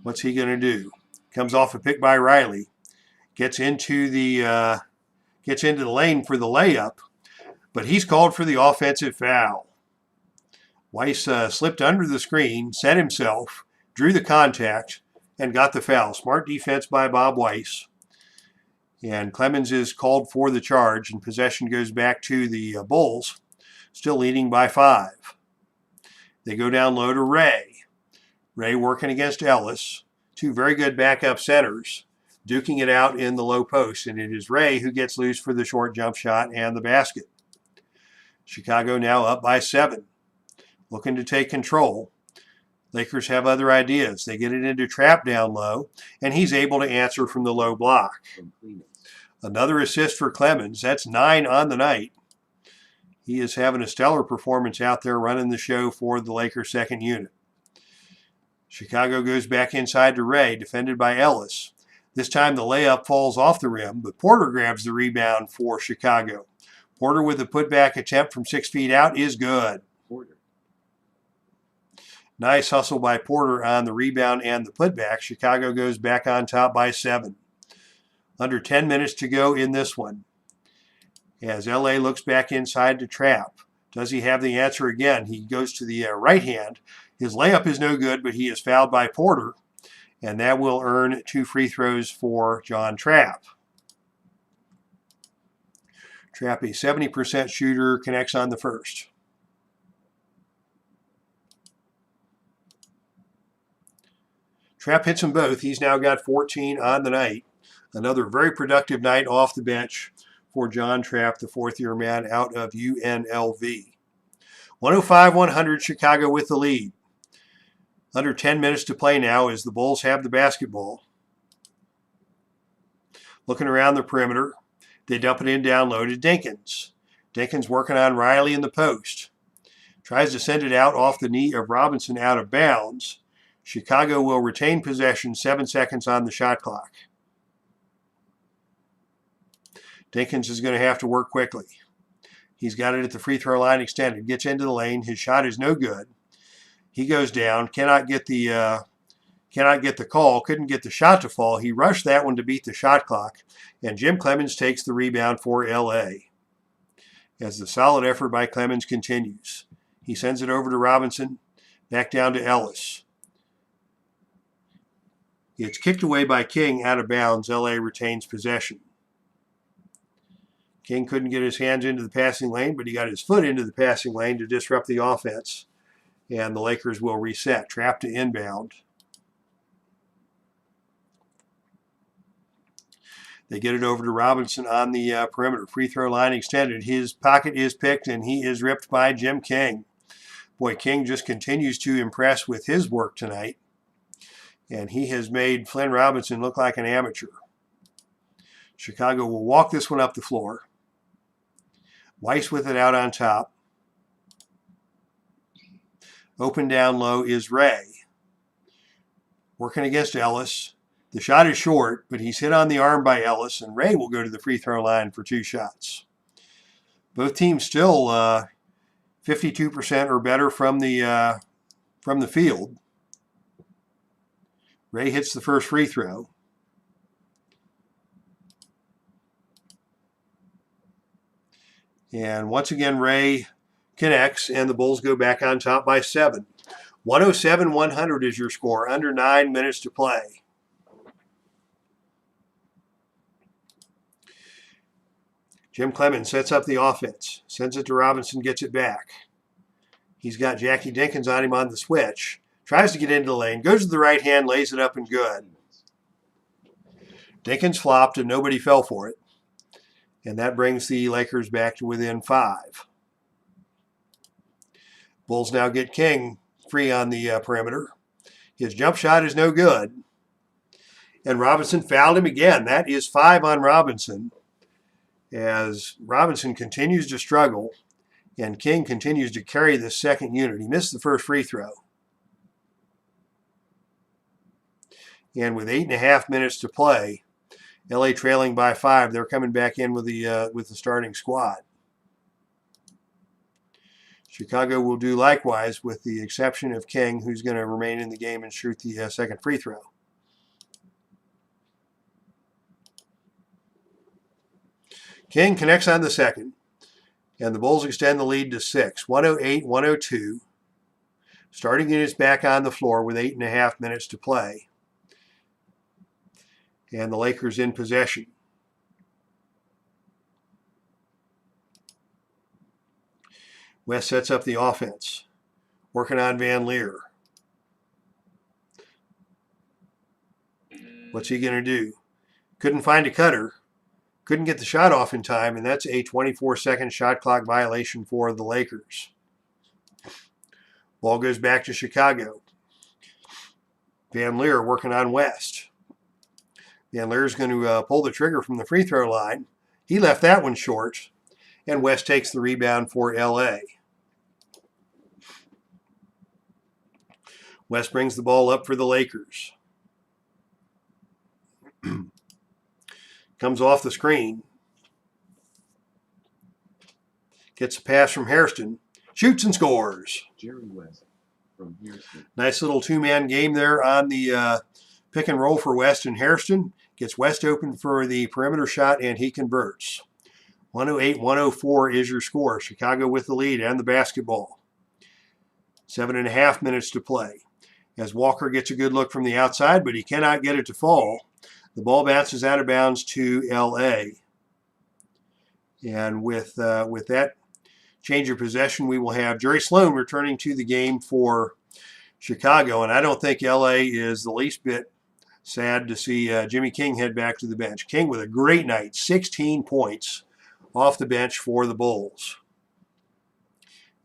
What's he going to do? Comes off a pick by Riley. Gets into the lane for the layup, but he's called for the offensive foul. Weiss slipped under the screen, set himself, drew the contact, and got the foul. Smart defense by Bob Weiss. And Clemens is called for the charge, and possession goes back to the Bulls, still leading by 5. They go down low to Ray. Ray working against Ellis. Two very good backup centers, duking it out in the low post, and it is Ray who gets loose for the short jump shot and the basket. Chicago now up by 7, looking to take control. Lakers have other ideas. They get it into Trapp down low, and he's able to answer from the low block. Another assist for Clemens. That's 9 on the night. He is having a stellar performance out there running the show for the Lakers' second unit. Chicago goes back inside to Ray, defended by Ellis. This time the layup falls off the rim, but Porter grabs the rebound for Chicago. Porter with a putback attempt from 6 feet out is good. Nice hustle by Porter on the rebound and the putback. Chicago goes back on top by 7. Under 10 minutes to go in this one. As LA looks back inside to Trapp. Does he have the answer again? He goes to the right hand. His layup is no good, but he is fouled by Porter. And that will earn 2 free throws for John Trapp. Trapp, a 70% shooter, connects on the first. Trapp hits them both. He's now got 14 on the night. Another very productive night off the bench for John Trapp, the fourth-year man out of UNLV. 105-100, Chicago with the lead. Under 10 minutes to play now as the Bulls have the basketball. Looking around the perimeter, they dump it in down low to Dinkins. Dinkins working on Riley in the post. Tries to send it out off the knee of Robinson out of bounds. Chicago will retain possession, 7 seconds on the shot clock. Dinkins is going to have to work quickly. He's got it at the free throw line extended. Gets into the lane. His shot is no good. He goes down. Cannot get the call. Couldn't get the shot to fall. He rushed that one to beat the shot clock. And Jim Clemens takes the rebound for LA. As the solid effort by Clemens continues. He sends it over to Robinson. Back down to Ellis. It's kicked away by King out of bounds. LA retains possession. King couldn't get his hands into the passing lane, but he got his foot into the passing lane to disrupt the offense. And the Lakers will reset. Trapp to inbound. They get it over to Robinson on the perimeter. Free throw line extended. His pocket is picked, and he is ripped by Jim King. Boy, King just continues to impress with his work tonight. And he has made Flynn Robinson look like an amateur. Chicago will walk this one up the floor. Weiss with it out on top. Open down low is Ray. Working against Ellis. The shot is short, but he's hit on the arm by Ellis, and Ray will go to the free throw line for 2 shots. Both teams still 52% or better from the field. Ray hits the first free throw. And once again, Ray connects, and the Bulls go back on top by 7. 107-100 is your score. Under 9 minutes to play. Jim Clemens sets up the offense. Sends it to Robinson, gets it back. He's got Jackie Dinkins on him on the switch. Tries to get into the lane. Goes to the right hand, lays it up and good. Dinkins flopped and nobody fell for it. And that brings the Lakers back to within 5. Bulls now get King free on the perimeter. His jump shot is no good. And Robinson fouled him again. That is 5 on Robinson. As Robinson continues to struggle and King continues to carry the second unit. He missed the first free throw. And with 8.5 minutes to play, LA trailing by 5, they're coming back in with the starting squad. Chicago will do likewise with the exception of King, who's going to remain in the game and shoot the second free throw. King connects on the second, and the Bulls extend the lead to 6, 108-102. Starting units back on the floor with 8.5 minutes to play. And the Lakers in possession. West sets up the offense, working on Van Leer. What's he going to do? Couldn't find a cutter. Couldn't get the shot off in time, and that's a 24-second shot clock violation for the Lakers. Ball goes back to Chicago. Van Leer working on West. Van Leer's going to pull the trigger from the free throw line. He left that one short, and West takes the rebound for LA. West brings the ball up for the Lakers. Comes off the screen. Gets a pass from Hairston. Shoots and scores. Jerry West from Hairston. Nice little two-man game there on the pick and roll for West and Hairston. Gets West open for the perimeter shot, and he converts. 108-104 is your score. Chicago with the lead and the basketball. 7.5 minutes to play. As Walker gets a good look from the outside, but he cannot get it to fall. The ball bounces out of bounds to LA. And with that change of possession, we will have Jerry Sloan returning to the game for Chicago. And I don't think LA is the least bit sad to see Jimmy King head back to the bench. King with a great night, 16 points off the bench for the Bulls,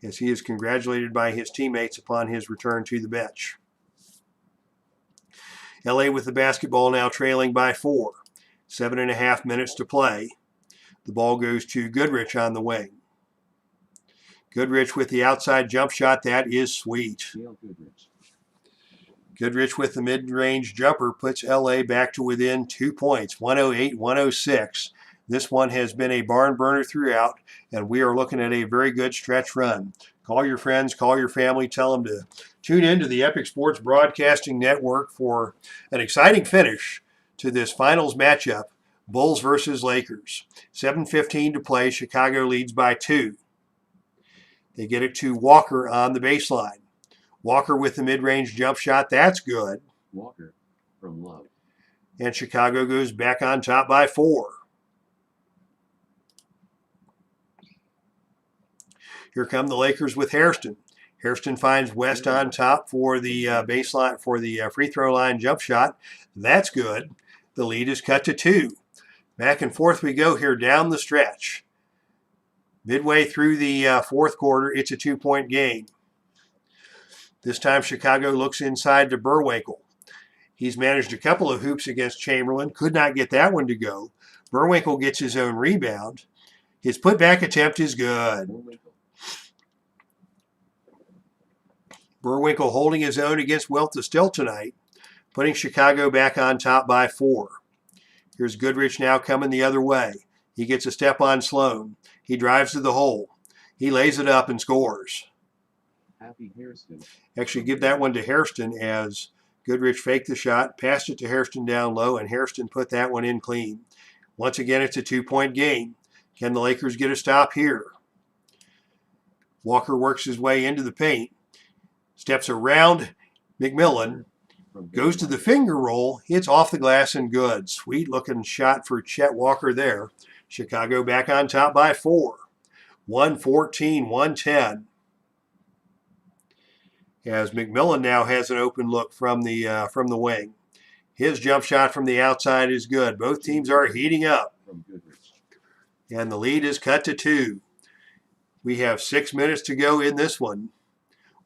as he is congratulated by his teammates upon his return to the bench. LA with the basketball now trailing by 4. 7.5 minutes to play. The ball goes to Goodrich on the wing. Goodrich with the outside jump shot. That is sweet. Gail Goodrich. Goodrich with the mid-range jumper puts LA back to within 2 points, 108-106. This one has been a barn burner throughout, and we are looking at a very good stretch run. Call your friends, call your family, tell them to tune in to the Epic Sports Broadcasting Network for an exciting finish to this finals matchup, Bulls versus Lakers. 7:15 to play. Chicago leads by 2. They get it to Walker on the baseline. Walker with the mid-range jump shot. That's good. Walker from Love. And Chicago goes back on top by 4. Here come the Lakers with Hairston. Hairston finds West on top for the baseline, for the free throw line jump shot. That's good. The lead is cut to 2. Back and forth we go here down the stretch. Midway through the fourth quarter, it's a 2-point game. This time Chicago looks inside to Burwinkle. He's managed a couple of hoops against Chamberlain. Could not get that one to go. Burwinkle gets his own rebound. His putback attempt is good. Burwinkle holding his own against Wilt still tonight, putting Chicago back on top by 4. Here's Goodrich now coming the other way. He gets a step on Sloan. He drives to the hole. He lays it up and scores. Happy Hairston. Actually, give that one to Hairston as Goodrich faked the shot, passed it to Hairston down low, and Hairston put that one in clean. Once again, it's a 2-point game. Can the Lakers get a stop here? Walker works his way into the paint, steps around McMillan, goes to the finger roll, hits off the glass and good. Sweet looking shot for Chet Walker there. Chicago back on top by 4. 114-110. As McMillan now has an open look from the wing. His jump shot from the outside is good. Both teams are heating up. And the lead is cut to 2. We have 6 minutes to go in this one.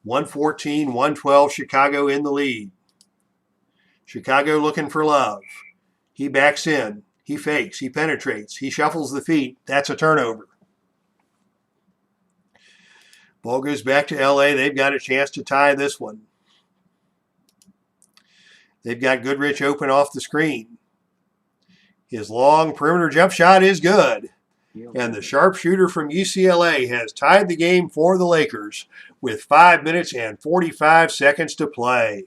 114-112, Chicago in the lead. Chicago looking for Love. He backs in. He fakes. He penetrates. He shuffles the feet. That's a turnover. Ball goes back to LA. They've got a chance to tie this one. They've got Goodrich open off the screen. His long perimeter jump shot is good. And the sharpshooter from UCLA has tied the game for the Lakers with 5 minutes and 45 seconds to play.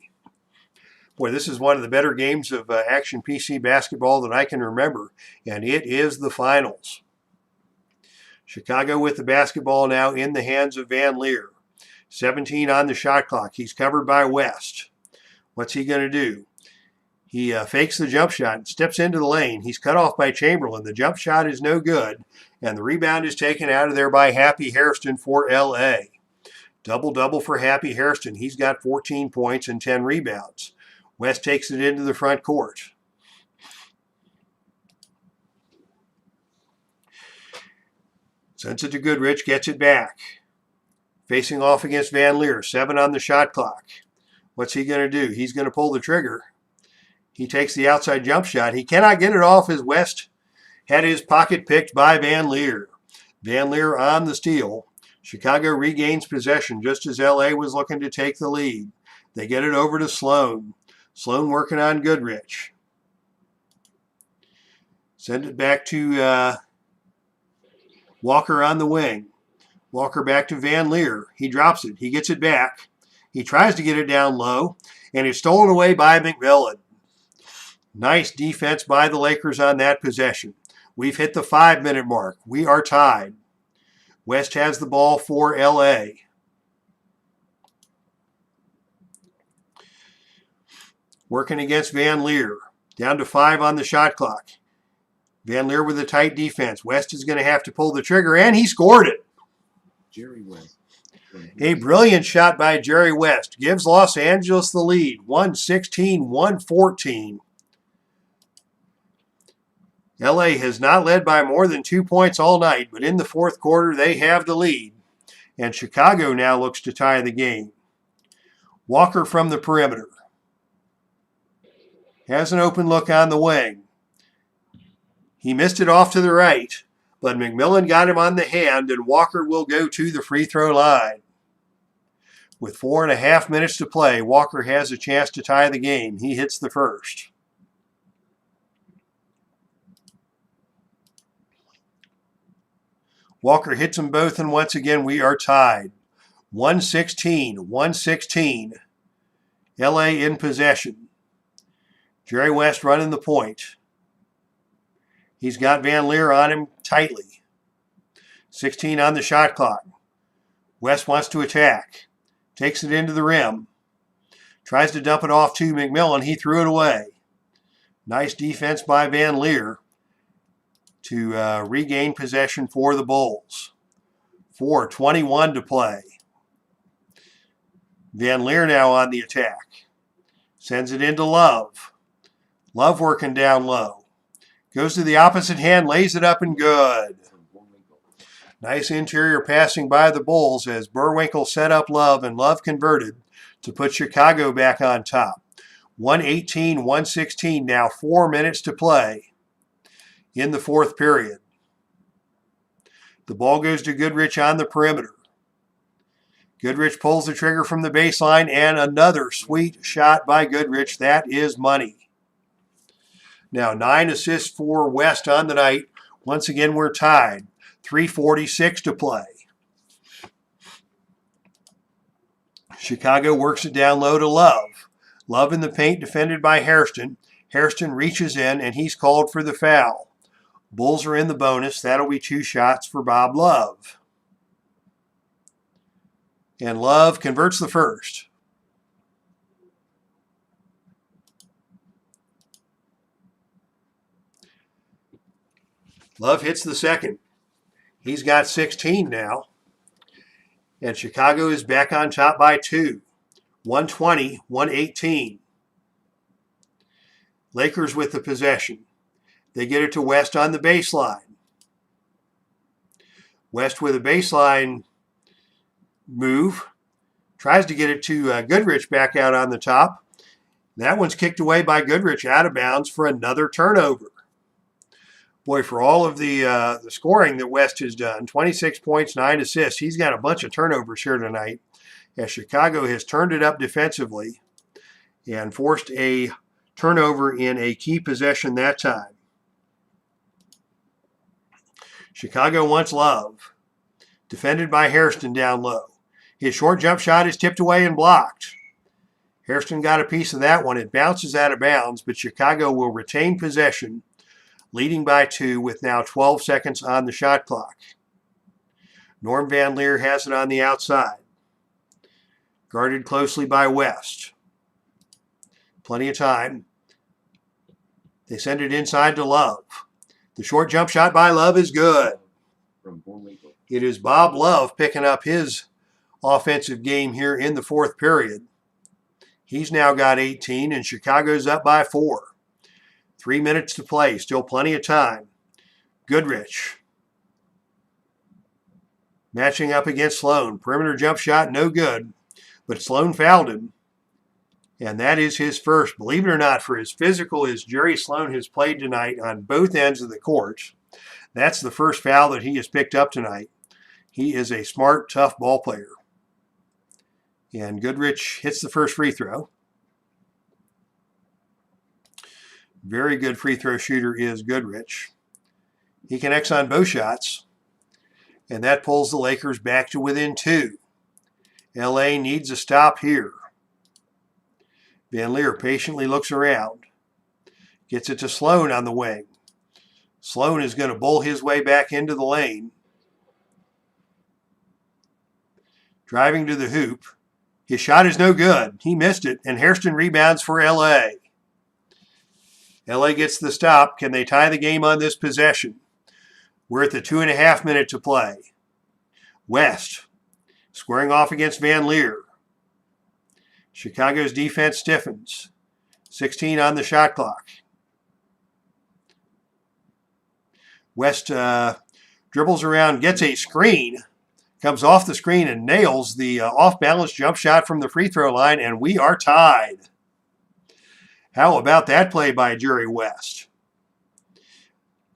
Boy, this is one of the better games of Action PC basketball that I can remember, and it is the finals. Chicago with the basketball now in the hands of Van Leer. 17 on the shot clock. He's covered by West. What's he going to do? He fakes the jump shot, steps into the lane. He's cut off by Chamberlain. The jump shot is no good, and the rebound is taken out of there by Happy Hairston for L.A. Double-double for Happy Hairston. He's got 14 points and 10 rebounds. West takes it into the front court. Sends it to Goodrich, gets it back. Facing off against Van Leer, 7 on the shot clock. What's he going to do? He's going to pull the trigger. He takes the outside jump shot. He cannot get it off as West had his pocket picked by Van Leer. Van Leer on the steal. Chicago regains possession just as LA was looking to take the lead. They get it over to Sloan. Sloan working on Goodrich. Send it back to Walker on the wing. Walker back to Van Leer. He drops it. He gets it back. He tries to get it down low, and it's stolen away by McMillan. Nice defense by the Lakers on that possession. We've hit the 5-minute mark. We are tied. West has the ball for L.A. Working against Van Leer. Down to 5 on the shot clock. Van Leer with a tight defense. West is going to have to pull the trigger, and he scored it. Jerry West. A brilliant shot by Jerry West. Gives Los Angeles the lead. 116-114. LA has not led by more than 2 points all night, but in the fourth quarter they have the lead. And Chicago now looks to tie the game. Walker from the perimeter. Has an open look on the wing. He missed it off to the right, but McMillan got him on the hand, and Walker will go to the free throw line. With 4.5 minutes to play, Walker has a chance to tie the game. He hits the first. Walker hits them both, and once again we are tied. 116-116. LA in possession. Jerry West running the point. He's got Van Leer on him tightly. 16 on the shot clock. West wants to attack. Takes it into the rim. Tries to dump it off to McMillan. He threw it away. Nice defense by Van Leer to regain possession for the Bulls. 4:21 to play. Van Leer now on the attack. Sends it into Love. Love working down low. Goes to the opposite hand, lays it up and good. Nice interior passing by the Bulls as Burwinkle set up Love and Love converted to put Chicago back on top. 118-116 now, 4 minutes to play in the fourth period. The ball goes to Goodrich on the perimeter. Goodrich pulls the trigger from the baseline, and another sweet shot by Goodrich. That is money. Now 9 assists for West on the night. Once again, we're tied. 3:46 to play. Chicago works it down low to Love. Love in the paint, defended by Hairston. Hairston reaches in, and he's called for the foul. Bulls are in the bonus. That'll be 2 shots for Bob Love. And Love converts the first. Love hits the second. He's got 16 now. And Chicago is back on top by 2. 120-118. Lakers with the possession. They get it to West on the baseline. West with a baseline move. Tries to get it to Goodrich back out on the top. That one's kicked away by Goodrich out of bounds for another turnover. Boy, for all of the scoring that West has done, 26 points, 9 assists, he's got a bunch of turnovers here tonight as Chicago has turned it up defensively and forced a turnover in a key possession that time. Chicago wants Love. Defended by Hairston down low. His short jump shot is tipped away and blocked. Hairston got a piece of that one. It bounces out of bounds, but Chicago will retain possession, leading by 2 with now 12 seconds on the shot clock. Norm Van Leer has it on the outside. Guarded closely by West. Plenty of time. They send it inside to Love. The short jump shot by Love is good. It is Bob Love picking up his offensive game here in the fourth period. He's now got 18, and Chicago's up by 4. 3 minutes to play, still plenty of time. Goodrich matching up against Sloan. Perimeter jump shot, no good, but Sloan fouled him, and that is his first. Believe it or not, for as physical as Jerry Sloan has played tonight on both ends of the court, that's the first foul that he has picked up tonight. He is a smart, tough ball player. And Goodrich hits the first free throw. Very good free throw shooter is Goodrich. He connects on both shots, and that pulls the Lakers back to within 2. LA needs a stop here. Van Leer patiently looks around. Gets it to Sloan on the wing. Sloan is going to bowl his way back into the lane. Driving to the hoop. His shot is no good. He missed it, and Hairston rebounds for LA. LA gets the stop. Can they tie the game on this possession? We're at the 2.5 minute to play. West squaring off against Van Leer. Chicago's defense stiffens. 16 on the shot clock. West dribbles around, gets a screen, comes off the screen and nails the off-balance jump shot from the free throw line, and we are tied. How about that play by Jerry West?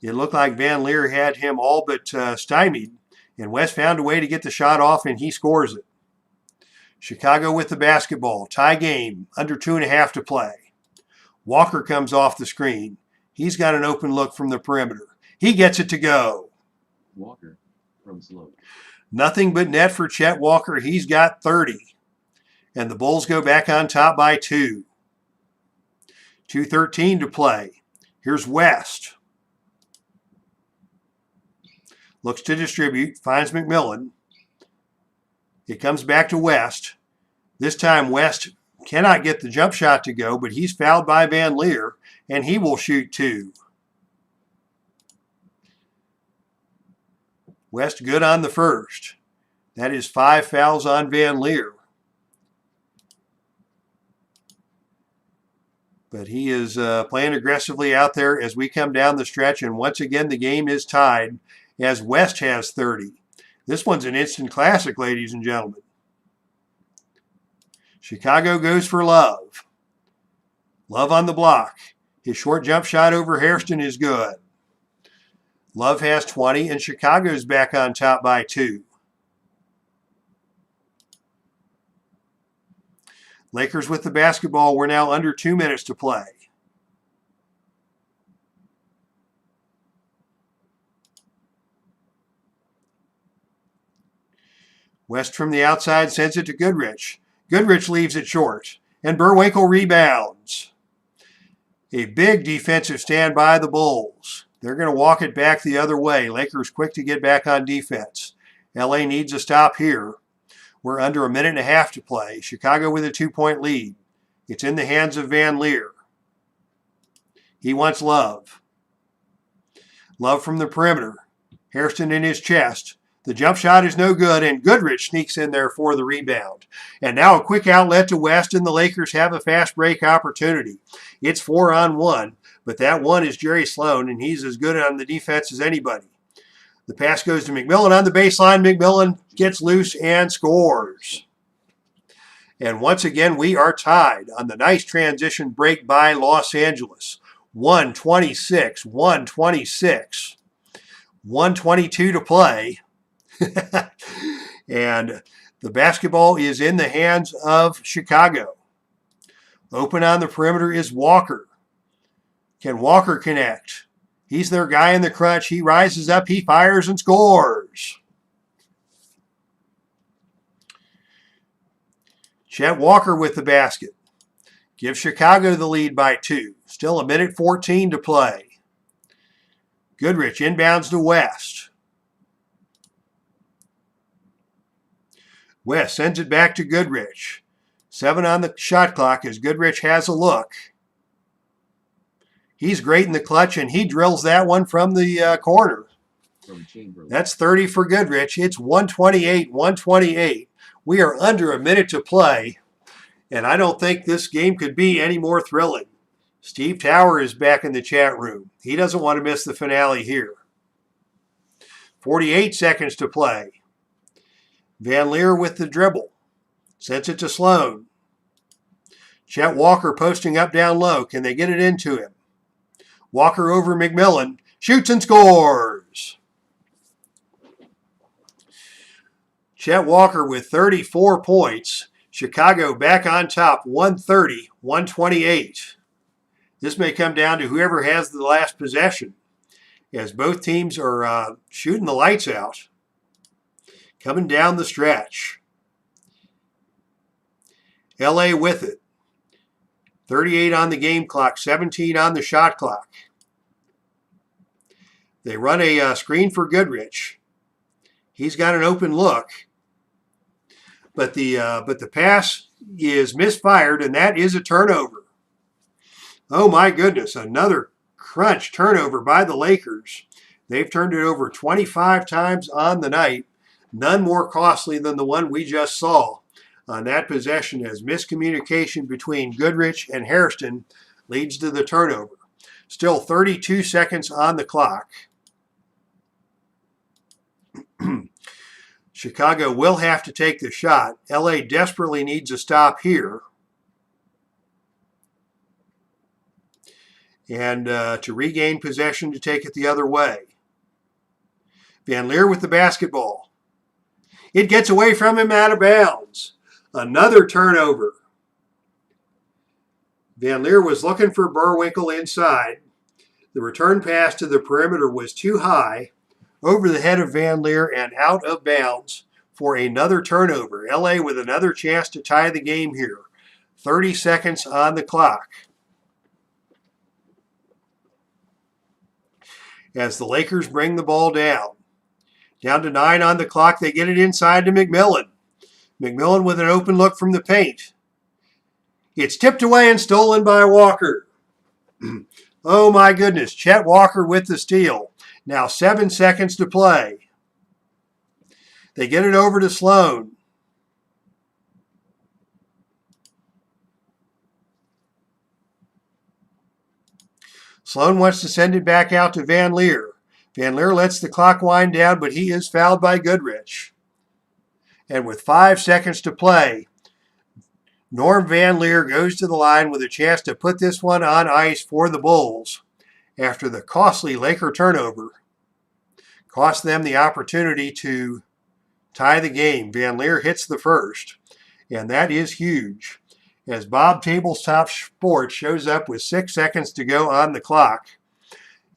It looked like Van Leer had him all but stymied, and West found a way to get the shot off, and he scores it. Chicago with the basketball. Tie game, under 2.5 to play. Walker comes off the screen. He's got an open look from the perimeter. He gets it to go. Walker from Sloan. Nothing but net for Chet Walker. He's got 30. And the Bulls go back on top by 2. 2:13 to play. Here's West. Looks to distribute. Finds McMillan. It comes back to West. This time West cannot get the jump shot to go, but he's fouled by Van Leer, and he will shoot 2. West good on the first. That is 5 fouls on Van Leer. But he is playing aggressively out there as we come down the stretch. And once again, the game is tied as West has 30. This one's an instant classic, ladies and gentlemen. Chicago goes for Love. Love on the block. His short jump shot over Hairston is good. Love has 20, and Chicago's back on top by 2. Lakers with the basketball. We're now under 2 minutes to play. West from the outside sends it to Goodrich. Goodrich leaves it short, and Burwinkle rebounds. A big defensive stand by the Bulls. They're going to walk it back the other way. Lakers quick to get back on defense. LA needs a stop here. We're under a minute and a half to play. Chicago with a 2-point lead. It's in the hands of Van Leer. He wants Love. Love from the perimeter. Hairston in his chest. The jump shot is no good, and Goodrich sneaks in there for the rebound. And now a quick outlet to West, and the Lakers have a fast break opportunity. It's 4-on-1, but that one is Jerry Sloan, and he's as good on the defense as anybody. The pass goes to McMillan on the baseline. McMillan gets loose and scores. And once again, we are tied on the nice transition break by Los Angeles. 126, 126, 122 to play. And the basketball is in the hands of Chicago. Open on the perimeter is Walker. Can Walker connect? He's their guy in the crunch. He rises up, he fires and scores. Chet Walker with the basket. Gives Chicago the lead by 2. Still a minute 14 to play. Goodrich inbounds to West. West sends it back to Goodrich. 7 on the shot clock as Goodrich has a look. He's great in the clutch, and he drills that one from the corner. From Chamberlain. That's 30 for Goodrich. It's 128, 128. We are under a minute to play, and I don't think this game could be any more thrilling. Steve Tower is back in the chat room. He doesn't want to miss the finale here. 48 seconds to play. Van Leer with the dribble. Sends it to Sloan. Chet Walker posting up down low. Can they get it into him? Walker over McMillan. Shoots and scores. Chet Walker with 34 points. Chicago back on top, 130, 128. This may come down to whoever has the last possession, as both teams are shooting the lights out. Coming down the stretch. LA with it. 38 on the game clock, 17 on the shot clock. They run a screen for Goodrich. He's got an open look. But the pass is misfired, and that is a turnover. Oh my goodness, another crunch turnover by the Lakers. They've turned it over 25 times on the night. None more costly than the one we just saw on that possession, as miscommunication between Goodrich and Hairston leads to the turnover. Still 32 seconds on the clock. Chicago will have to take the shot. LA desperately needs a stop here. And to regain possession to take it the other way. Van Leer with the basketball. It gets away from him out of bounds. Another turnover. Van Leer was looking for Burwinkle inside. The return pass to the perimeter was too high, over the head of Van Leer and out of bounds for another turnover. LA with another chance to tie the game here. 30 seconds on the clock. As the Lakers bring the ball down. Down to 9 on the clock, they get it inside to McMillan. McMillan with an open look from the paint. It's tipped away and stolen by Walker. Oh my goodness, Chet Walker with the steal. Now 7 seconds to play. They get it over to Sloan. Sloan wants to send it back out to Van Leer. Van Leer lets the clock wind down, but he is fouled by Goodrich. And with 5 seconds to play, Norm Van Leer goes to the line with a chance to put this one on ice for the Bulls after the costly Laker turnover cost them the opportunity to tie the game. Van Leer hits the first, and that is huge. As Bob Tabletop Sports shows up with 6 seconds to go on the clock,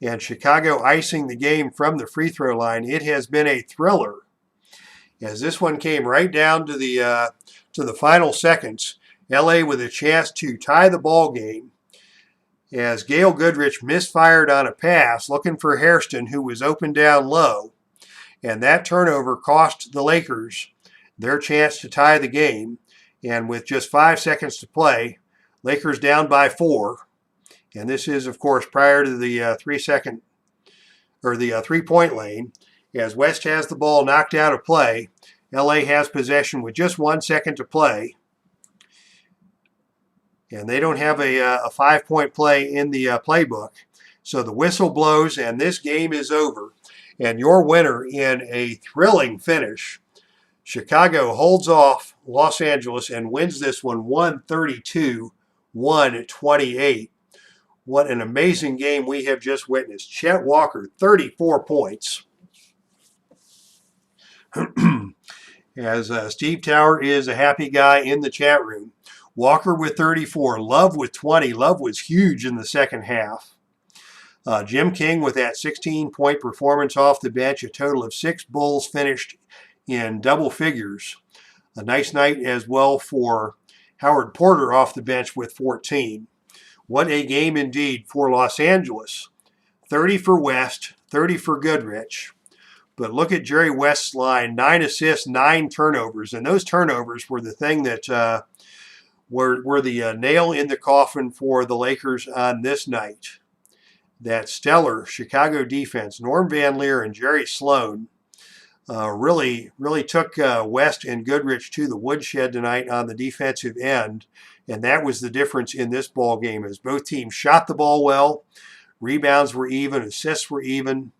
and Chicago icing the game from the free throw line, it has been a thriller. As this one came right down to the final seconds, LA with a chance to tie the ball game, as Gail Goodrich misfired on a pass looking for Hairston, who was open down low, and that turnover cost the Lakers their chance to tie the game. And with just 5 seconds to play, Lakers down by 4. And this is, of course, prior to the 3-point lane. As West has the ball knocked out of play, LA has possession with just 1 second to play. And they don't have a 5-point play in the playbook. So the whistle blows, and this game is over. And your winner in a thrilling finish, Chicago holds off Los Angeles and wins this one 132-128. What an amazing game we have just witnessed. Chet Walker, 34 points. As Steve Tower is a happy guy in the chat room. Walker with 34, Love with 20. Love was huge in the second half. Jim King with that 16-point performance off the bench. A total of 6 Bulls finished in double figures. A nice night as well for Howard Porter off the bench with 14. What a game indeed for Los Angeles. 30 for West, 30 for Goodrich. But look at Jerry West's line, 9 assists, 9 turnovers. And those turnovers were the thing that were the nail in the coffin for the Lakers on this night. That stellar Chicago defense, Norm Van Leer and Jerry Sloan, really took West and Goodrich to the woodshed tonight on the defensive end. And that was the difference in this ball game, as both teams shot the ball well. Rebounds were even, assists were even.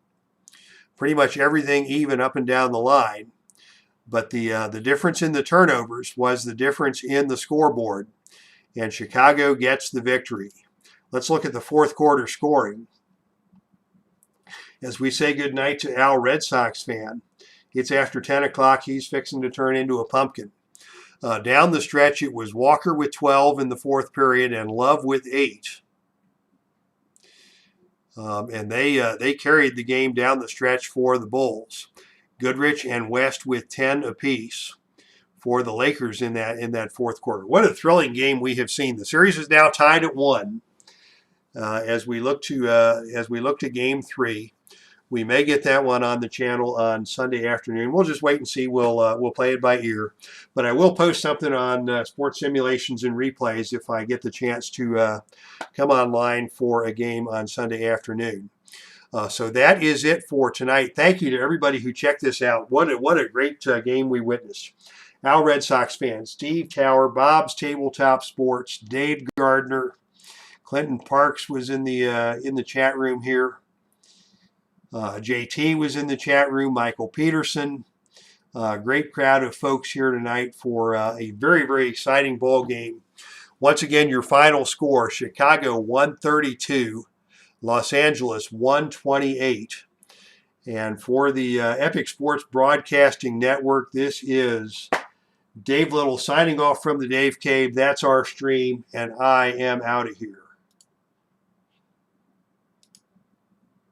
Pretty much everything even up and down the line. But the difference in the turnovers was the difference in the scoreboard. And Chicago gets the victory. Let's look at the fourth quarter scoring. As we say goodnight to Al, Red Sox fan, it's after 10 o'clock. He's fixing to turn into a pumpkin. Down the stretch, it was Walker with 12 in the fourth period and Love with 8. And they carried the game down the stretch for the Bulls. Goodrich and West with 10 apiece for the Lakers in that fourth quarter. What a thrilling game we have seen. The series is now tied at 1. As we look to Game 3, we may get that one on the channel on Sunday afternoon. We'll just wait and see. We'll play it by ear, but I will post something on sports simulations and replays if I get the chance to come online for a game on Sunday afternoon. So that is it for tonight. Thank you to everybody who checked this out. What a great game we witnessed. Al, Red Sox fans, Steve Tower, Bob's Tabletop Sports, Dave Gardner, Clinton Parks was in the chat room here. JT was in the chat room. Michael Peterson. Great crowd of folks here tonight for a very, very exciting ball game. Once again, your final score: Chicago 132, Los Angeles 128. And for the Epic Sports Broadcasting Network, this is Dave Little signing off from the Dave Cave. That's our stream, and I am out of here.